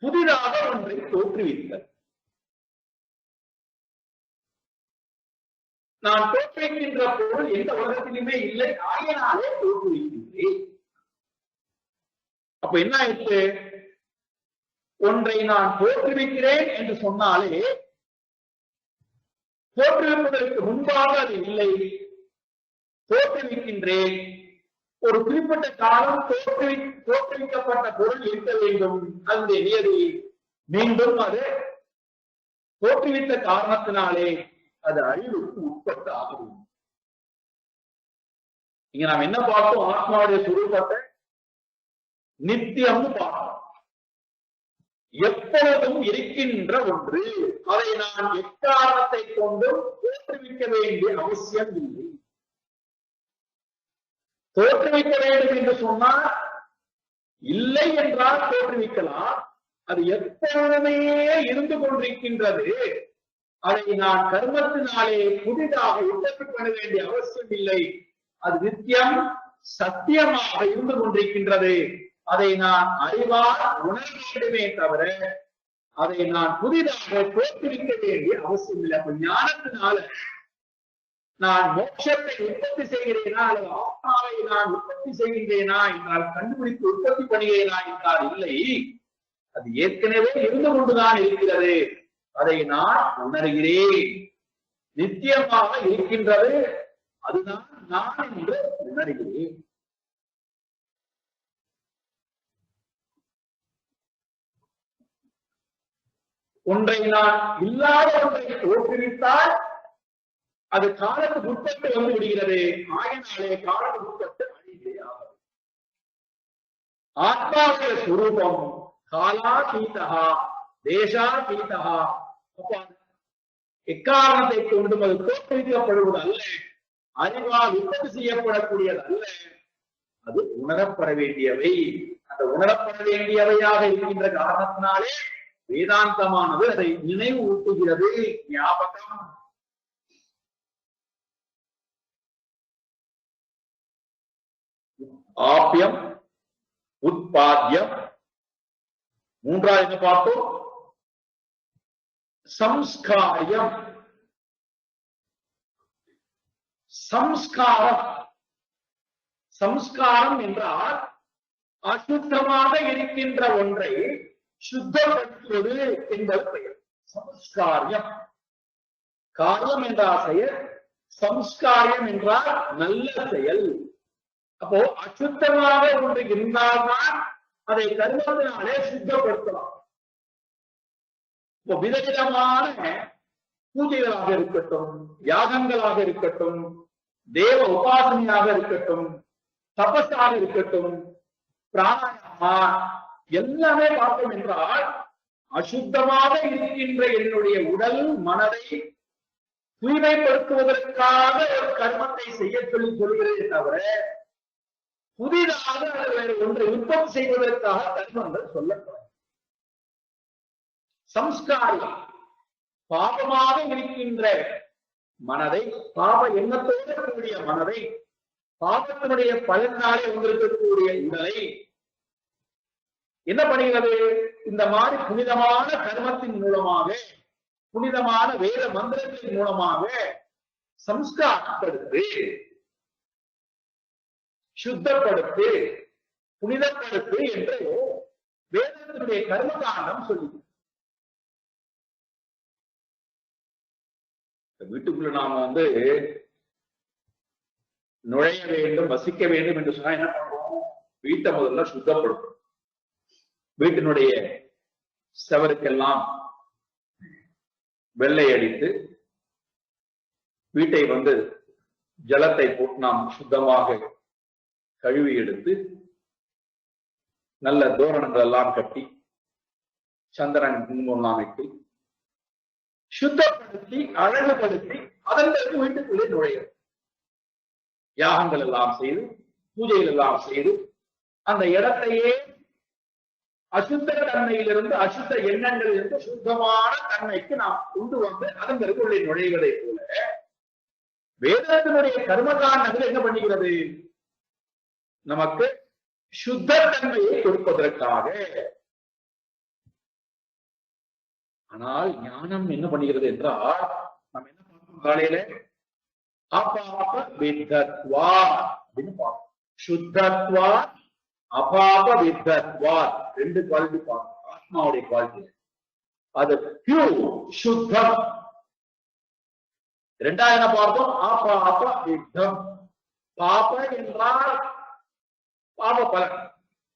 புதிதாக ஒன்றை தோற்றுவித்தல். நான் தோற்றுவிக்கின்ற பொருள் எந்த உலகத்திலுமே இல்லை, ஆகையினாலே தோற்றுவிக்கின்றேன். அப்ப என்ன ஆயிற்று? ஒன்றை நான் தோற்றுவிக்கிறேன் என்று சொன்னாலே தோற்றுவிப்பதற்கு முன்பாக அது இல்லை, தோற்றுவிக்கின்றேன். ஒரு குறிப்பிட்ட காலம் தோற்றுவிக்கப்பட்ட பொருள் இருக்க வேண்டும். அதனுடைய நியதி மீண்டும் அது தோற்றுவித்த காரணத்தினாலே அது அழிவுக்கு உட்பட்டு ஆகும். இங்க நாம் என்ன பார்த்தோம்? ஆத்மாவுடைய சுரூபத்தை நித்தியம்னு பார்த்தோம். எப்பொழுதும் இருக்கின்ற ஒன்று, அதை நான் எக்காரணத்தை கொண்டும் தோற்றுவிக்க வேண்டிய அவசியம் இல்லை. தோற்றுவிக்க வேண்டும் என்று சொன்னால் இல்லை என்றால் தோற்றுவிக்கலாம். அது எப்பொழுதுமே இருந்து கொண்டிருக்கின்றது. அதை நான் கர்மத்தினாலே புதிதாக உற்பத்தி பண்ண வேண்டிய அவசியம் இல்லை. அது நித்தியம் சத்தியமாக இருந்து கொண்டிருக்கின்றது. அதை நான் அறிவால் உணர வேண்டுமே தவிர அதை நான் புதிதாக தோற்றுவிக்க வேண்டிய அவசியம் இல்லை. அப்ப ஞானத்தினால நான் மோட்சத்தை உற்பத்தி செய்கிறேனா அல்லது ஆத்மாவை நான் உற்பத்தி செய்கின்றேனா என்றால், கண்டுபிடித்து உற்பத்தி பண்ணுகிறேனா என்றால் இல்லை. அது ஏற்கனவே இருந்து கொண்டுதான் இருக்கிறது. அதை நான் உணர்கிறேன். நித்தியமாக இருக்கின்றது, அதுதான் நான் என்று உணர்கிறேன். ஒன்றை நான் இல்லாத ஒன்றை தோற்றுவித்தால் அது காலத்துக்கு உட்பட்டு வந்து விடுகிறது. ஆகினாலே காலத்துக்கு உட்பட்டு அழிவே ஆகும். ஆத்மாவுடைய சுரூபம் காலாதீதா தேசாதீதா. எக்காரணத்தை கொண்டும் அது தோற்றுவிக்கப்படுவது அல்ல, அறிவால் உற்பத்தி செய்யப்படக்கூடியது அல்ல. அது உணரப்பட வேண்டியவை. அந்த உணரப்பட வேண்டியவையாக இருக்கின்ற காரணத்தினாலே வேதாந்தமானது அதை நினைவு ஊட்டுகிறது. ஞாபகம். ஆப்பியம், உட்பாத்தியம். மூன்றாவது என்ன பார்த்தோம்? சம்ஸ்காரியம். சம்ஸ்காரம். சம்ஸ்காரம் என்றால் அசுத்தமாக இருக்கின்ற ஒன்றை சுத்தப்படுத்துவது என்பது பெயர். சம்ஸ்காரியம். காரியம் என்றால் செயல், சம்ஸ்காரியம் என்றால் நல்ல செயல். அப்போ அசுத்தமாக ஒன்று இருந்தால்தான் அதை கர்மத்தினாலே சுத்தப்படுத்தலாம். இப்போ விதவிதமான பூஜைகளாக இருக்கட்டும், யாகங்களாக இருக்கட்டும், தேவ உபாசனையாக இருக்கட்டும், தபஸாக இருக்கட்டும், பிராணாயாமா, எல்லாமே பார்த்தோம் என்றால் அசுத்தமாக இருக்கின்ற என்னுடைய உடல் மனதை தூய்மைப்படுத்துவதற்காக ஒரு கர்மத்தை செய்ய சொல்கிறதே தவிர புதிதாக வேறு ஒன்றை உற்பத்தி செய்வதற்காக கர்மங்கள் சொல்லப்படும். சம்ஸ்காரம். பாபமாக இருக்கின்ற மனதை, பாப எண்ணத்தோடு கூடிய மனதை, பாபத்தினுடைய பலனாலே வந்திருக்கக்கூடிய உடலை என்ன பண்ணுகிறது? இந்த மாதிரி புனிதமான கர்மத்தின் மூலமாக, புனிதமான வேத மந்திரத்தின் மூலமாக சம்ஸ்காரப்படுத்து, சுத்தப்படுத்து, புனிதப்படுத்து என்று வேதத்தினுடைய கர்மகாண்டம் சொல்லுது. வீட்டுக்குள்ள நாம நுழைய வேண்டும், வசிக்க வேண்டும் என்று சொன்னா என்ன பண்ணுவோம்? வீட்டை முதல்ல சுத்தப்படுத்தும். வீட்டினுடைய செவருக்கெல்லாம் வெள்ளை அடித்து வீட்டை ஜலத்தை போட்டு நாம் சுத்தமாக கழுவி எடுத்து நல்ல தோரணங்கள் எல்லாம் கட்டி சந்திரன் குங்குமம் இட்டு சுத்தப்படுத்தி அழகுபடுத்தி அதன் பிறகு வீட்டுக்குள்ளே நுழையும். யாகங்கள் எல்லாம் செய்து பூஜைகள் எல்லாம் செய்து அந்த இடத்தையே அசுத்த தன்மையிலிருந்து அசுத்த எண்ணங்களிலிருந்து சுத்தமான தன்மைக்கு நாம் கொண்டு அதன் பிறகு உள்ளே நுழைவதை போல வேதத்தினுடைய கர்மகாண்டங்கள் என்ன பண்ணுகிறது? நமக்கு சுத்த தன்மையை கொடுப்பதற்காக. ஆனால் ஞானம் என்ன பண்ணுகிறது என்றால், நம்ம என்ன பார்க்கணும் காலையில? அபாப வித்தத்வா அப்படின்னு பார்க்கணும். சுத்தத்வா அபாப வித்தத்வா, ரெண்டு குவாலிட்டி பார்க்கணும். ஆத்மாவுடைய குவாலிட்டி அது பியூர் சுத்தம். இரண்டாவது என்ன பார்த்தோம்? அபாப வித்தம். பாப என்றால் பாப பலன்,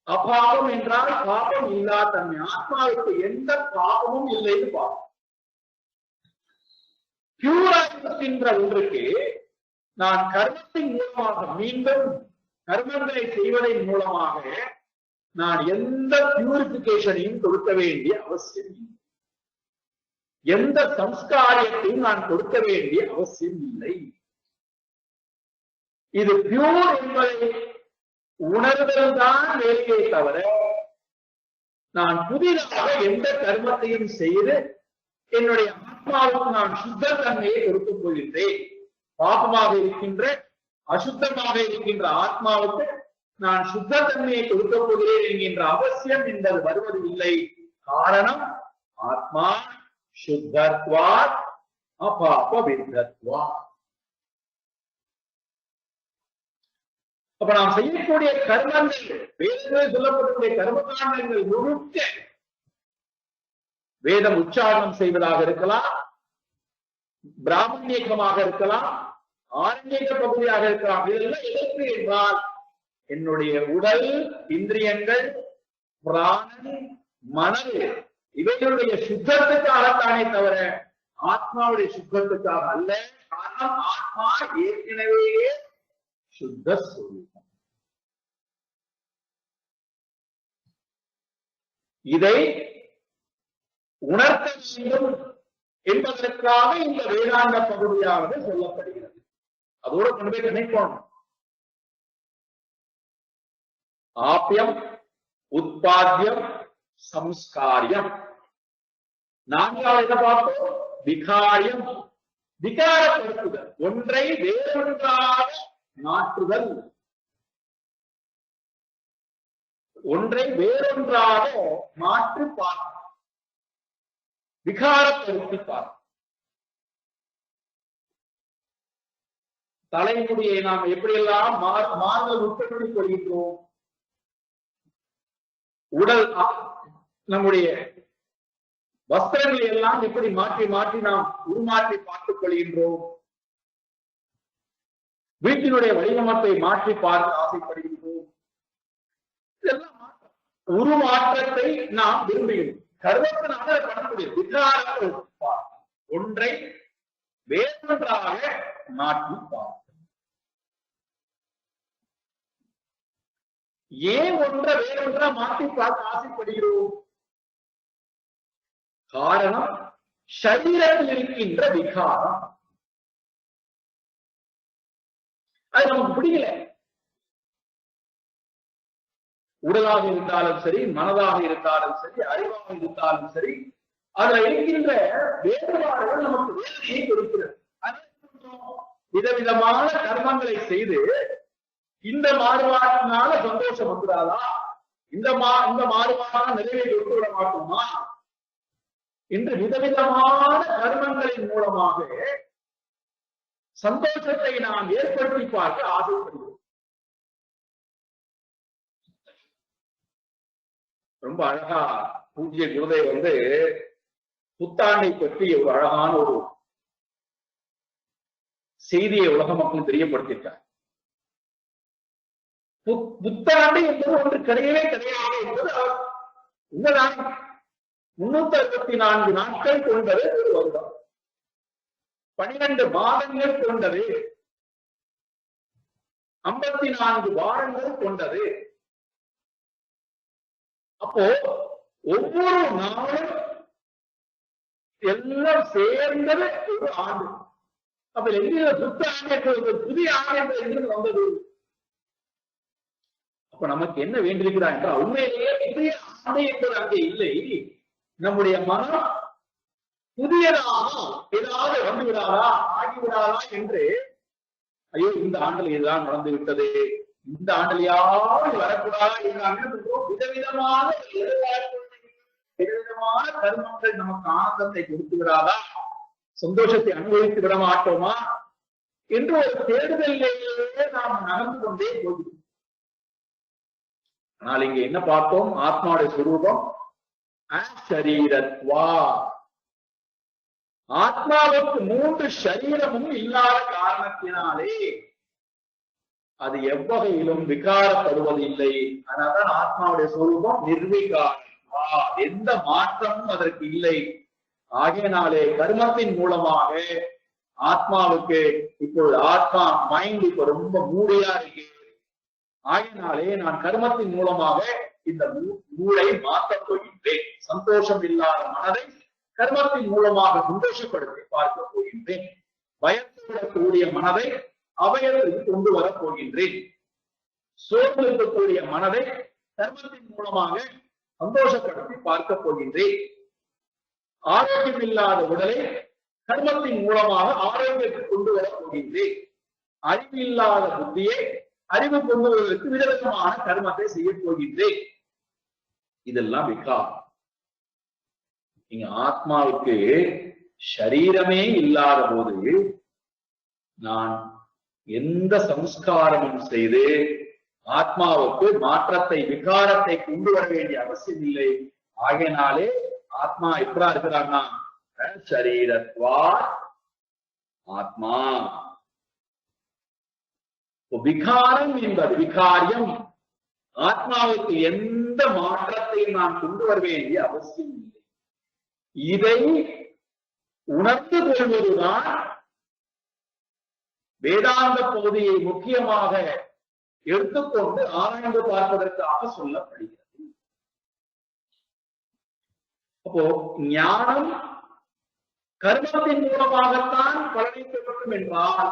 அபாபம் என்றால் பாபம் இல்லாத தன்மை. ஆத்மாவுக்கு எந்த பாபமும் இல்லைன்னு பார்ப்போம். பியூரா இருக்கின்ற ஒன்றுக்கு நான் கர்மத்தின் மூலமாக மீண்டும் கர்மங்களை செய்வதன் மூலமாக நான் எந்த பியூரிபிகேஷனையும் கொடுக்க வேண்டிய அவசியம் இல்லை. எந்த சம்ஸ்காரியத்தையும் நான் கொடுக்க வேண்டிய அவசியம் இல்லை. இது பியூர் என்பதை உணர்தல் தான் வேலையை தவிர நான் புதிதாக எந்த கர்மத்தையும் செய்து என்னுடைய ஆத்மாவுக்கு நான் சுத்த தன்மையை கொடுக்கப் போகின்றேன். பாபமாக இருக்கின்ற அசுத்தமாக இருக்கின்ற ஆத்மாவுக்கு நான் சுத்த தன்மையை கொடுக்கப் போகிறேன் என்கின்ற அவசியம் என்பது வருவது இல்லை. காரணம் ஆத்மா சுத்தத்வாத் அபாப வித்தத்வாத். அப்ப நாம் செய்யக்கூடிய கர்மங்கள், வேதங்களில் சொல்லப்படக்கூடிய கர்மகாண்டங்கள் முழுக்க வேதம் உச்சாரணம் செய்வதாக இருக்கலாம், பிராமணியமாக இருக்கலாம், ஆரண்யக பகுதியாக இருக்கலாம். இதெல்லாம் எதற்கு என்றால் என்னுடைய உடல், இந்திரியங்கள், பிராணன், மனது இவைகளுடைய சுத்தத்துக்காகத்தானே தவிர ஆத்மாவுடைய சுத்தத்துக்காக அல்ல. காரணம் ஆத்மா ஏற்கனவே சுத்த ஸ்வரூபம். இதை உணர்த்த வேண்டும் என்பதற்காக இந்த வேதாந்த பகுதியானது சொல்லப்படுகிறது. அதோட கொண்டு போய் நினைப்போம். ஆப்யம், உத்பாத்தியம், சம்ஸ்காரியம். நான்காவது என்ன பார்த்தோம்? விகாரியம். விகாரப்படுத்துதல், ஒன்றை வேறொன்றாக மாற்றுதல், ஒன்றை வேறொன்றாக மாற்றி பார்க்க, விகாரப்படுத்தி பார்க்க. தலைமுடியை நாம் எப்படியெல்லாம் மாறுதல் உட்படுத்திக் கொள்கின்றோம். உடல், நம்முடைய வஸ்திரங்களை எல்லாம் எப்படி மாற்றி மாற்றி நாம் உருமாற்றி பார்த்துக் கொள்கின்றோம். வீட்டினுடைய வடிவமத்தை மாற்றி பார்த்து ஆசைப்படுகின்றோம். இதெல்லாம் உருமாற்றத்தை நாம் விரும்புகிறோம். கர்வத்தினால பண்ண முடியும். விகாரத்தை ஒன்றை வேறொன்றாக மாற்றி பார்க்க. ஏன் ஒன்றை வேறொன்றா மாற்றி பார்க்க ஆசைப்படுகிறோம்? காரணம் சரீரத்தில் இருக்கின்ற விகாரம். அது நமக்கு பிடிக்கல. உடலாக இருந்தாலும் சரி, மனதாக இருந்தாலும் சரி, அறிவாக இருந்தாலும் சரி, அதுல இருக்கின்ற வேறுபாடுகள் நமக்கு வேதனையை கொடுக்கிறது. விதவிதமான கர்மங்களை செய்து இந்த மாறுபாட்டினால சந்தோஷம் வந்துடாதா? இந்த மாறுபாடான நிலையை கொண்டு விட மாட்டோமா என்று விதவிதமான கர்மங்களின் மூலமாக சந்தோஷத்தை நாம் ஏற்படுத்தி பார்க்க ஆசைப்படுகிறோம். ரொம்ப அழகா பூஜ்ய குருதை புத்தாண்டை பற்றி ஒரு அழகான ஒரு செய்தியை உலக மக்கள் தெரியப்படுத்தியிருக்காங்க. புத்தாண்டு என்பது ஒன்று கிடையவே கிடையாது என்பது உண்மைதான். 364 நாட்கள் கொண்டது ஒரு வருடம், 12 மாதங்கள் கொண்டது, 54 வாரங்கள் கொண்டது. அப்போ ஒவ்வொரு நாளும் எல்லாம் சேர்ந்தது ஒரு ஆண்டு. அப்ப எங்க புத்த ஆண்டு, புதிய ஆண்டு என்று வந்தது. அப்ப நமக்கு என்ன வேண்டியிருக்கிறார் என்றால், உண்மையிலேயே புதிய ஆண்டு என்பது அங்கே இல்லை. நம்முடைய மனம் புதியதாக ஏதாவது வந்து விடாதா, ஆகிவிடாதா என்று, ஐயோ இந்த ஆண்டில் இதுதான் நடந்து விட்டது, இந்த ஆண்டிலையாவது வரக்கூடாதா என்று விதவிதமான விதவிதமான கர்மங்கள் நமக்கு ஆனந்தத்தை கொடுத்து விடாதா, சந்தோஷத்தை அனுபவித்து விட மாட்டோமா என்று ஒரு தேடுதலிலேயே நாம் நகர்ந்து கொண்டே போகிறோம். ஆனால் இங்க என்ன பார்த்தோம்? ஆத்மாவுடைய சுரூபம் அசரீரத்வா. ஆத்மாவுக்கு 3 சரீரமும் இல்லாத காரணத்தினாலே அது எவ்வகையிலும் விகாரப்படுவதில்லை. அதனால்தான் ஆத்மாவுடைய சுரூபம் நிர்விகாரத்வா, எந்த மாற்றமும் அதற்கு இல்லை. ஆகையினாலே கர்மத்தின் மூலமாக ஆத்மாவுக்கு இப்பொழுது ஆத்மா மைண்ட் இப்ப ரொம்ப மூடியா இருக்கு. ஆகையினாலே நான் கர்மத்தின் மூலமாக இந்த மூளை மாற்றப் போகின்றேன். சந்தோஷம் இல்லாத மனதை கர்மத்தின் மூலமாக சந்தோஷப்படுத்தி பார்க்க போகின்றேன். பயத்துடக்கூடிய மனதை அபயத்திற்கு கொண்டு வரப் போகின்றேன். சோர்ந்து இருக்கக்கூடிய மனதை கர்மத்தின் மூலமாக சந்தோஷப்படுத்தி பார்க்க போகின்றேன். ஆரோக்கியம் இல்லாத உடலை கர்மத்தின் மூலமாக ஆரோக்கியத்தை கொண்டு வரப் போகின்றேன். அறிவில்லாத புத்தியை அறிவு கொண்டு வருவதற்கு விதவிதமான கர்மத்தை செய்ய போகின்றேன். இதெல்லாம் விகாரம். இங்க ஆத்மாவுக்கு சரீரமே இல்லாத போது நான் எந்த சம்ஸ்காரமும் செய்து ஆத்மாவுக்கு மாற்றத்தை விகாரத்தை கொண்டு வர வேண்டிய அவசியம் இல்லை. ஆகையினாலே ஆத்மா எப்படா இருக்கிறான்னா சரீரத்வா ஆத்மா. விகாரம் என்பது விகாரியம். ஆத்மாவுக்கு எந்த மாற்றத்தையும் நான் கொண்டு வர வேண்டிய அவசியம் இல்லை. இதை உணர்ந்து கொள்வதுதான் வேதாந்த பகுதியை முக்கியமாக எடுத்துக்கொண்டு ஆராய்ந்து பார்ப்பதற்காக சொல்லப்படுகிறது. அப்போ ஞானம் கர்மத்தின் மூலமாகத்தான் பலனளிக்கப்படும் என்றால்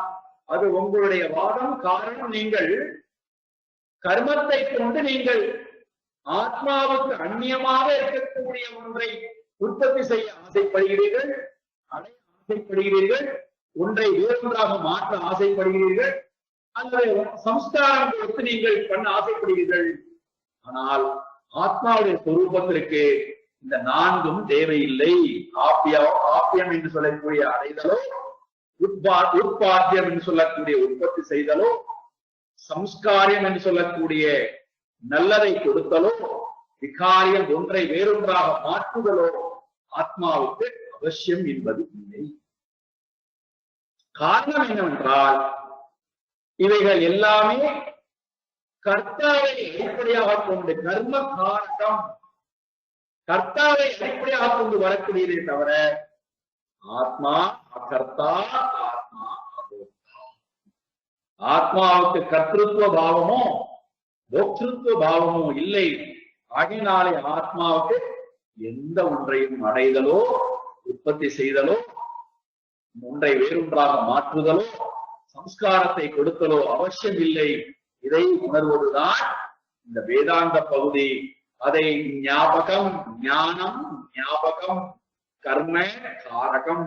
அது உங்களுடைய வாதம். காரணம், நீங்கள் கர்மத்தை கொண்டு நீங்கள் ஆத்மாவுக்கு அந்நியமாக இருக்கக்கூடிய ஒன்றை உற்பத்தி செய்ய ஆசைப்படுகிறீர்கள், அடைய ஆசைப்படுகிறீர்கள், ஒன்றை வேறொன்றாக மாற்ற ஆசைப்படுகிறீர்கள், அல்லது சம்ஸ்காரம் கொடுத்து நீங்கள் பண்ண ஆசைப்படுகிறீர்கள். ஆனால் ஆத்மாவுடைய சொரூபத்திற்கு இந்த 4ம் தேவையில்லை. ஆப்பியம் என்று சொல்லக்கூடிய அடைதலோ, உட்பாத்தியம் என்று சொல்லக்கூடிய உற்பத்தி செய்தலோ, சம்ஸ்காரியம் என்று சொல்லக்கூடிய நல்லதை கொடுத்தலோ, விகாரியம் ஒன்றை வேறொன்றாக மாற்றுதலோ ஆத்மாவுக்கு அவசியம் என்பது இல்லை. காரணம் என்னவென்றால் இவைகள் எல்லாமே கர்த்தாவை அடிப்படையாக கொண்டு கர்ம காரகம், கர்த்தாவை அடிப்படையாக கொண்டு வரக்கூடியதே தவிர ஆத்மா அகர்த்தா, ஆத்மா அபோக்தா. ஆத்மாவுக்கு கர்த்திருவ பாவமோ போக்திருத்துவ பாவமோ இல்லை. ஆகையினாலே ஆத்மாவுக்கு எந்த ஒன்றையும் அடைதலோ, உற்பத்தி செய்தலோ, ஒன்றை வேறொன்றாக மாற்றுதலோ, சம்ஸ்காரத்தை கொடுத்தலோ அவசியம் இல்லை. இதை உணர்வதுதான் இந்த வேதாந்த பகுதி. அதை ஞாபகம், ஞானம், ஞாபகம், கர்ம காரகம்.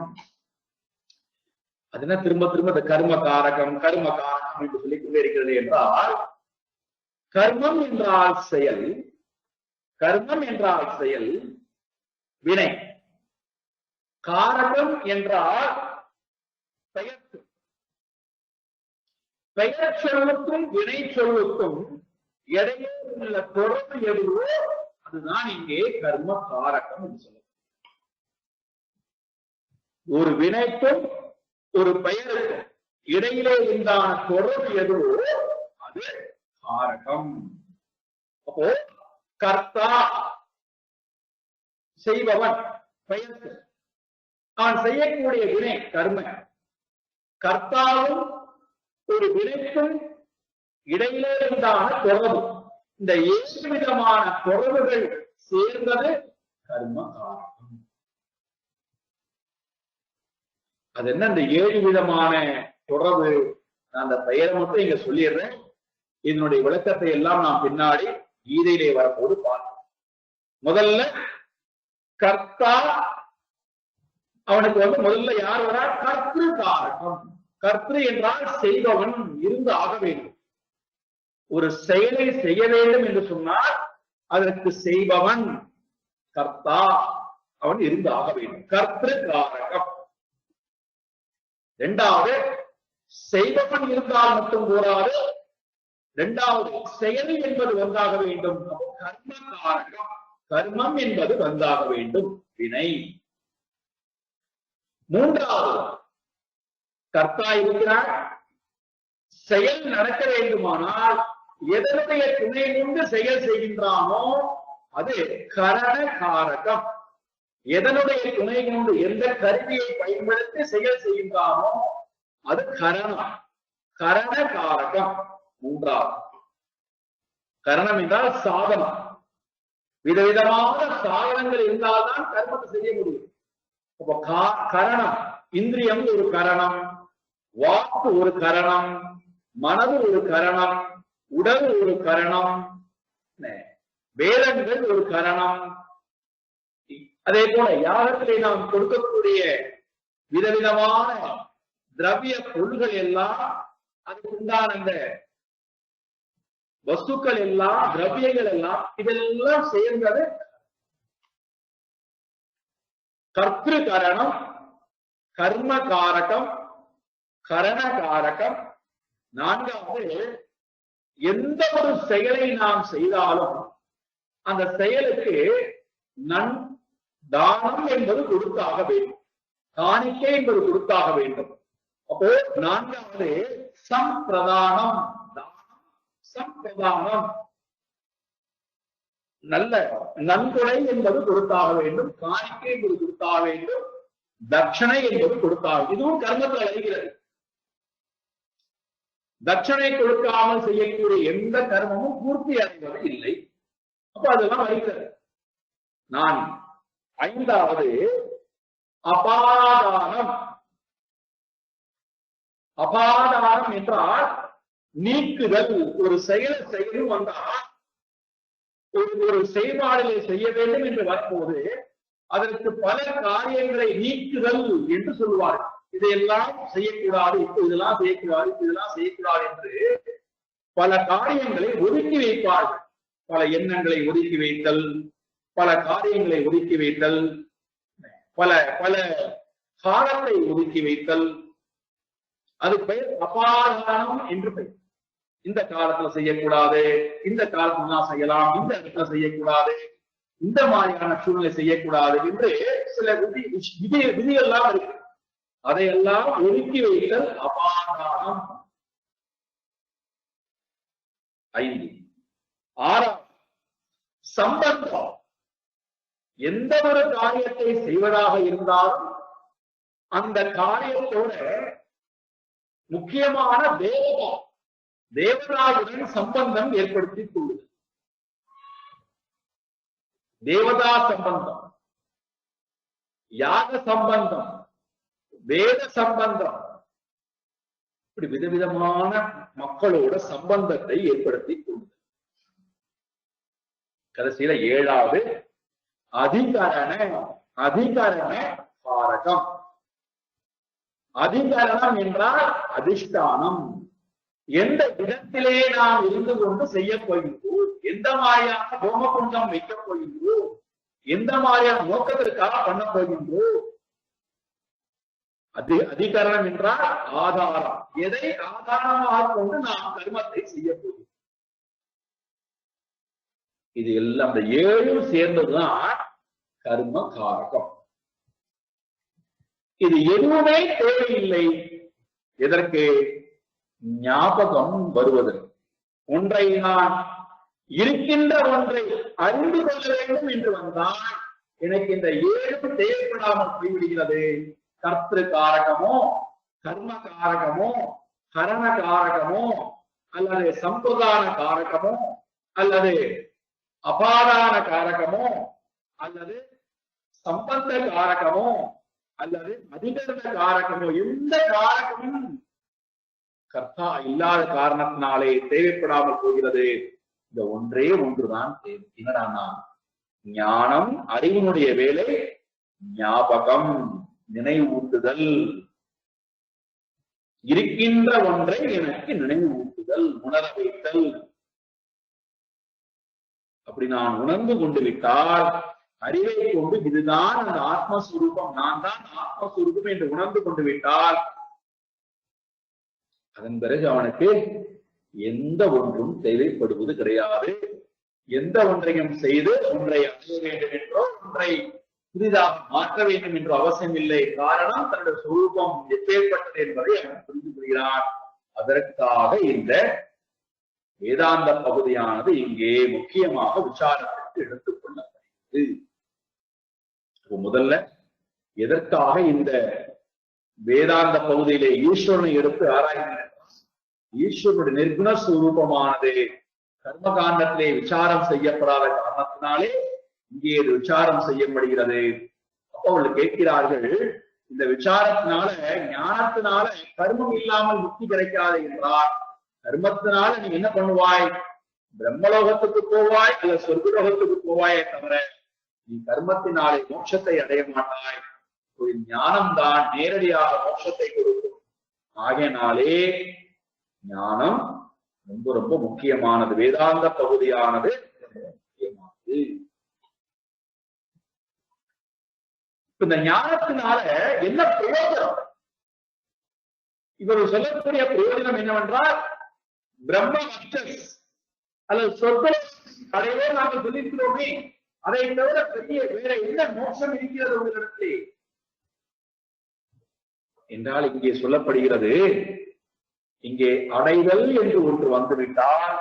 அதுனா திரும்ப திரும்ப இந்த கர்ம காரகம் கர்ம காரகம் என்று சொல்லிக் கொண்டே இருக்கிறது என்றால், கர்மம் என்றால் செயல், கர்மம் என்றால் செயல், வினை. காரகம் என்றால் பெயர். பெயர் சொல்லுக்கும் வினை சொல்லுக்கும் இடையே உள்ள தொடர்பு எதுவோ அதுதான் இங்கே கர்ம காரகம் என்று சொல்லுவோம். ஒரு வினைக்கும் ஒரு பெயருக்கும் இடையிலே உண்டான தொடர்பு எதுவோ அது காரகம். அப்போ கர்த்தா செய்பவன் பெயர், அவன் செய்யக்கூடிய வினை கர்ம. கர்த்தாவும் ஒரு வினைக்கும் இடையிலே உண்டான தொடர்பு, இந்த 7 விதமான தொடர்புகள் சேர்ந்தது கர்ம காரகம். அது என்ன இந்த 7 விதமான தொடர்பு? நான் அந்த பெயரை மட்டும் இங்க சொல்லிடுறேன். இதனுடைய விளக்கத்தை எல்லாம் நாம் பின்னாடி கீதையிலே வரும்போது பார்ப்போம். முதல்ல கர்த்தா, அவனுக்கு முதல்ல யார் வரா? கர்த்திரு காரகம். கர்த்திரு என்றால் செய்பவன் இருந்து ஆக வேண்டும். ஒரு செயலை செய்ய வேண்டும் என்று சொன்னால் அதற்கு செய்பவன் கர்த்தா, அவன் இருந்து ஆக வேண்டும். கர்த்திரு காரகம். இரண்டாவது, செய்பவன் இருந்தால் மட்டும் போராது, இரண்டாவது செயல் என்பது வந்தாக வேண்டும். கர்ம காரகம், கர்மம் என்பது வந்தாக வேண்டும், வினை. மூன்றாவது, கர்த்தா இருக்கிறார், செயல் நடக்க வேண்டுமானால் எதனுடைய துணை கொண்டு செயல் செய்கின்றானோ அது கரண காரகம். எதனுடைய துணை கொண்டு, எந்த கருவியை பயன்படுத்தி செயல் செய்கின்றானோ அது கரணம், கரண காரகம். மூன்றாவது, கரணம் என்றால் சாதனம். விதவிதமான சாதனங்கள் இருந்தால்தான் கர்மத்தை செய்ய முடியும். அப்ப கரணம், இந்திரியம் ஒரு கரணம், வாக்கு ஒரு கரணம், மனது ஒரு கரணம், உடல் ஒரு கரணம், வேதங்கள் ஒரு கரணம். அதே போல யாகத்திலே நாம் கொடுக்கக்கூடிய விதவிதமான திரவிய பொருள்கள் எல்லாம், அதுக்கு உண்டான அந்த வஸ்துக்கள் எல்லாம், திரவியங்கள் எல்லாம், இதெல்லாம் சேர்ந்தது கர்த்திரு கரணம், கர்ம காரகம், கரண காரகம். நான்காவது, எந்த ஒரு செயலை நாம் செய்தாலும் அந்த செயலுக்கு தானம் என்பது கொடுத்தாக வேண்டும், காணிக்கை என்பது கொடுத்தாக வேண்டும். அப்போ நான்காவது சம்பிரதானம், சம்பிரதானம், நல்ல நன்கொடை என்பது கொடுத்தாக வேண்டும், காணிக்கை என்பது கொடுத்தாக வேண்டும், தட்சணை என்பது கொடுத்தாக. இதுவும் கர்மத்தில் அடைகிறது. தட்சணை கொடுக்காமல் செய்யக்கூடிய எந்த கர்மமும் பூர்த்தி அடைவது இல்லை. அப்ப அதெல்லாம் வருகிறது. நான் ஐந்தாவது அபாதானம். அபாதானம் என்றால் நீக்குதல். ஒரு செயலை செய்யணும் வந்தால், ஒரு செயல்பாடுகளை செய்ய வேண்டும் என்று வரும்போது அதற்கு பல காரியங்களை நீக்குதல் என்று சொல்வார்கள். இதையெல்லாம் செய்யக்கூடாது, இப்ப இதெல்லாம் செய்யக்கூடாது, இதெல்லாம் செய்யக்கூடாது என்று பல காரியங்களை ஒதுக்கி வைப்பார்கள். பல எண்ணங்களை ஒதுக்கி வைத்தல், பல காரியங்களை ஒதுக்கி வைத்தல், பல பல காலத்தை ஒதுக்கி வைத்தல், அது பெயர் அபாதானம் என்று பெயர். இந்த காலத்துல செய்யக்கூடாது, இந்த காலத்துல தான் செய்யலாம், இந்த இடத்துல செய்யக்கூடாது, இந்த மாதிரியான சூழ்நிலை செய்யக்கூடாது என்று சில விதிகள்லாம் இருக்கு. அதையெல்லாம் ஒதுக்கி வைத்தல் அபாதானம். 5. 6. சம்பந்தம். எந்த ஒரு காரியத்தை செய்வதாக இருந்தாலும் அந்த காரியத்தோட முக்கியமான தேவதாவுடன் சம்பந்தம் ஏற்படுத்திக் கொள்ளுது. தேவதா சம்பந்தம், யாக சம்பந்தம், வேத சம்பந்தம், இப்படி விதவிதமான மக்களோட சம்பந்தத்தை ஏற்படுத்திக் கொள்ளுது. கடைசியில 7வது அதிகரண காரகம். அதிகரணம் என்றால் அதிஷ்டானம். எந்த இடத்திலே நாம் இருந்து கொண்டு செய்ய போகின்றோம், எந்த மாதிரியான ஹோமகுண்டம் வைக்க போகின்றோம், எந்த மாதிரியான நோக்கத்திற்காக பண்ண போகின்றோம். அதிகரணம் என்றால் ஆதாரம். எதை ஆதாரமாக கொண்டு நாம் கர்மத்தை செய்ய போகிறோம். இது எல்லாம் இந்த 7 சேர்ந்ததுதான் கர்ம காரகம். இது எதுவுமே தேவையில்லை. எதற்கு? ஞாபகம் வருவதற்கு. ஒன்றை நான் இருக்கின்ற ஒன்றை அறிந்து கொள்ள வேண்டும் என்று வந்தால் எனக்கு இந்த 7 தேவைப்படாமல் போய்விடுகிறது. கர்த்திரு காரகமோ, கர்ம காரகமோ, கரண காரகமோ, அல்லது சம்பிரதான காரகமோ, அல்லது அபாதான காரகமோ, அல்லது சம்பந்த காரகமோ, அல்லது அதிகரண காரகமோ, எந்த காரகமும் கர்த்தா இல்லாத காரணத்தினாலே தேவைப்படாமல் போகிறது. இந்த ஒன்றே ஒன்றுதான் தேவை. என்னடானா ஞானம், அறிவினுடைய வேலை ஞாபகம், நினைவூட்டுதல். இருக்கின்ற ஒன்றை எனக்கு நினைவூட்டுதல், உணர வைத்தல். அப்படி நான் உணர்ந்து கொண்டு விட்டால், அறிவை கொண்டு இதுதான் அந்த ஆத்மஸ்வரூபம், நான் தான் ஆத்மஸ்வரூபம் என்று உணர்ந்து கொண்டு விட்டால், அதன் பிறகு அவனுக்கு எந்த ஒன்றும் தேவைப்படுவது கிடையாது. எந்த ஒன்றையும் செய்து ஒன்றை அடைய வேண்டும் என்றோ, ஒன்றை புதிதாக மாற்ற வேண்டும் என்றோ அவசியம் இல்லை. காரணம், தன்னுடைய சுரூபம் எப்பேற்பட்டது என்பதை அவன் புரிந்து கொள்கிறான். அதற்காக இந்த வேதாந்த பகுதியானது இங்கே முக்கியமாக விசாரத்திற்கு எடுத்துக் கொள்ளப்படுகிறது. முதல்ல எதற்காக இந்த வேதாந்த பகுதியிலே ஈஸ்வரனை எடுத்து ஆராய்கிறார்? ஈஸ்வரனுடைய நிர்குண சுரூபமானது கர்மகாண்டத்திலே விசாரம் செய்யப்படாத காரணத்தினாலே இங்கே விசாரம் செய்யப்படுகிறது. அப்போ அவர்கள் கேட்கிறார்கள், இந்த விசாரத்தினால, ஞானத்தினால கர்மம் இல்லாமல் முக்தி கிடைக்காது என்றால், கர்மத்தினால நீ என்ன பண்ணுவாய்? பிரம்மலோகத்துக்கு போவாய் அல்ல சொர்க்கலோகத்துக்கு போவாயே தவிர நீ கர்மத்தினாலே மோட்சத்தை அடைய மாட்டாய். ஒரு ஞானம்தான் நேரடியாக மோட்சத்தை கொடுக்கும். ஆகையினாலே ஞானம் ரொம்ப ரொம்ப முக்கியமானது. வேதாந்த பகுதியானது முக்கியமானது. இந்த ஞானத்தினால என்ன பிரயோஜனம்? இவர் சொல்லக்கூடிய பிரயோஜனம் என்னவென்றால், பிரம்ம மோட்சம் அல்லது சொர்க்க அடையவே நாங்கள் சொல்லியிருக்கிறோமே, அதை தவிர பெரிய வேற என்ன மோட்சம் இருக்கிறது உங்களிடத்திலே என்றால், இங்கே சொல்லப்படுகிறது, இங்கே அடைதல் என்று ஒன்று வந்துவிட்டால்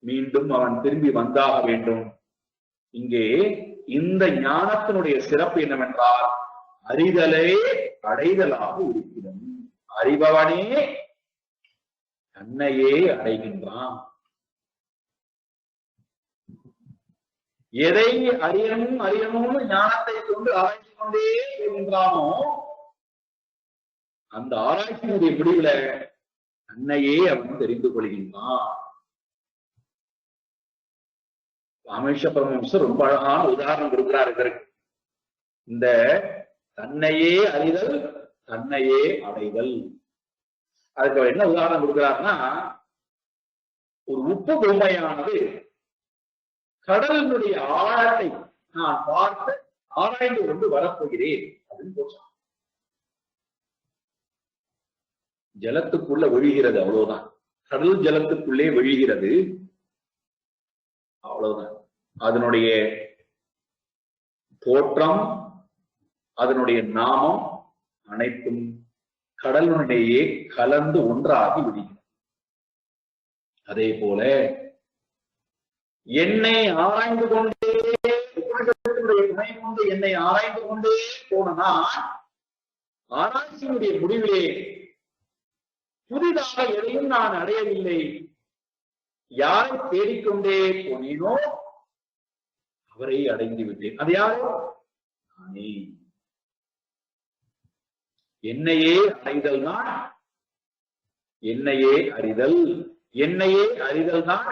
மீண்டும் அவன் திரும்பி வந்தாக வேண்டும். இங்கே இந்த ஞானத்தினுடைய சிறப்பு என்னவென்றால், அறிதலே அடைதலாக இருக்கிறது. அறிபவனே தன்னையே அடைகின்றான். எதை அறியணும்னு ஞானத்தை கொண்டு ஆராய்ச்சி கொண்டே போகின்றானோ, அந்த ஆராய்ச்சியினுடைய முடிவுல தன்னையே அவன் தெரிந்து கொள்கின்றான். ராமேஷ பரமஹம்சர் ரொம்ப அழகான உதாரணம் கொடுக்கிறார் இதற்கு. இந்த தன்னையே அறிதல், தன்னையே அடைதல், அதுக்கு அவர் என்ன உதாரணம் கொடுக்கிறார்னா, ஒரு உப்பு பொம்மையானது கடலினுடைய ஆழத்தை நான் பார்த்து ஆராய்ந்து கொண்டு வரப்போகிறேன் அப்படின்னு போச்சான். ஜலத்துக்குள்ள ஒழிகிறது, அவ்வளவுதான். கடல் ஜலத்துக்குள்ளே ஒழிகிறது, அவ்வளவுதான். அதனுடைய தோற்றம், அதனுடைய நாமம் அனைத்தும் கடலுடைய கலந்து ஒன்றாகி விடுகிறது. அதே போல என்னை ஆராய்ந்து கொண்டே, துணை கொண்டு என்னை ஆராய்ந்து கொண்டே போனா, ஆராய்ச்சியினுடைய முடிவிலே புதிதாக எதையும் நான் அடையவில்லை. யாரை தேடிக்கொண்டே போனேனோ அவரை அடைந்து விட்டேன். அது யாரோ? நானே. என்னையே அறிதல் தான், என்னையே அறிதல், என்னையே அறிதல் தான்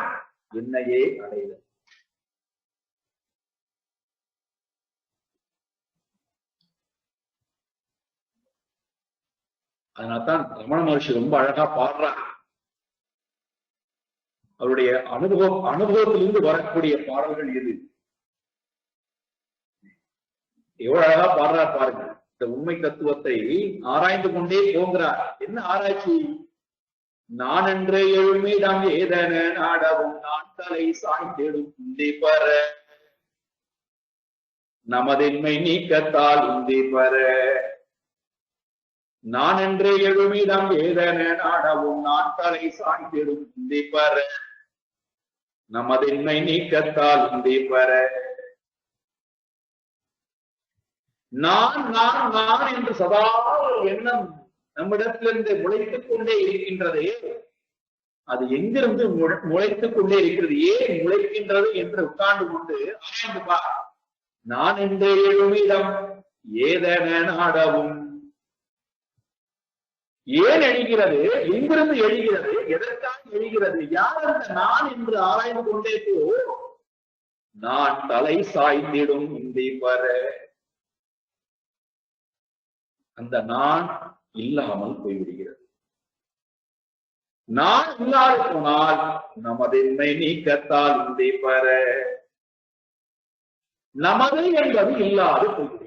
என்னையே அடைதல். அதனால்தான் ரமண மகர்ஷி ரொம்ப அழகா பாடுறார். அவருடைய அனுபவத்திலிருந்து வரக்கூடிய பாடல்கள் எது எவ்வளவு அழகா பாடுறார் பாருங்க. இந்த உண்மை தத்துவத்தை ஆராய்ந்து கொண்டே போகிறார். என்ன ஆராய்ச்சி? நான் என்ற எழுமை தான் ஏதன நாடவும் நான் தலை சாய்ந்தெடும் உந்தி பெற, நமதின்மை நீக்கத்தால் உந்தி பெற, நான் என்றே எழுமிடம் ஏதன நாடவும் நான் தலை சாய்ந்திடும் இந்தி பர நமதின்மை நீக்கத்தால் இந்தி பர. நான் நான் நான் என்று சதா எண்ணம் நம்மிடத்திலிருந்து முளைத்துக் கொண்டே இருக்கின்றதே, அது எங்கிருந்து முளைத்துக் கொண்டே இருக்கிறது, ஏன் முளைக்கின்றது என்று உட்கார்ந்து கொண்டு ஆராய்ந்து பார். நான் என்றே எழுமிடம் ஏதன நாடவும், ஏன் எழுகிறது, எங்கிருந்து எழுகிறது, எதற்காக எழுகிறது, யார் அந்த நான் என்று ஆராய்ந்து கொண்டே போ. நான் தலை சாய்ந்திடும் இந்தி பர, அந்த நான் இல்லாமல் போய்விடுகிறது. நான் இல்லாது போனால் நமதின்மை நீக்கத்தால் இந்தி பர, நமது என்பது இல்லாது போய்விடுகிறது.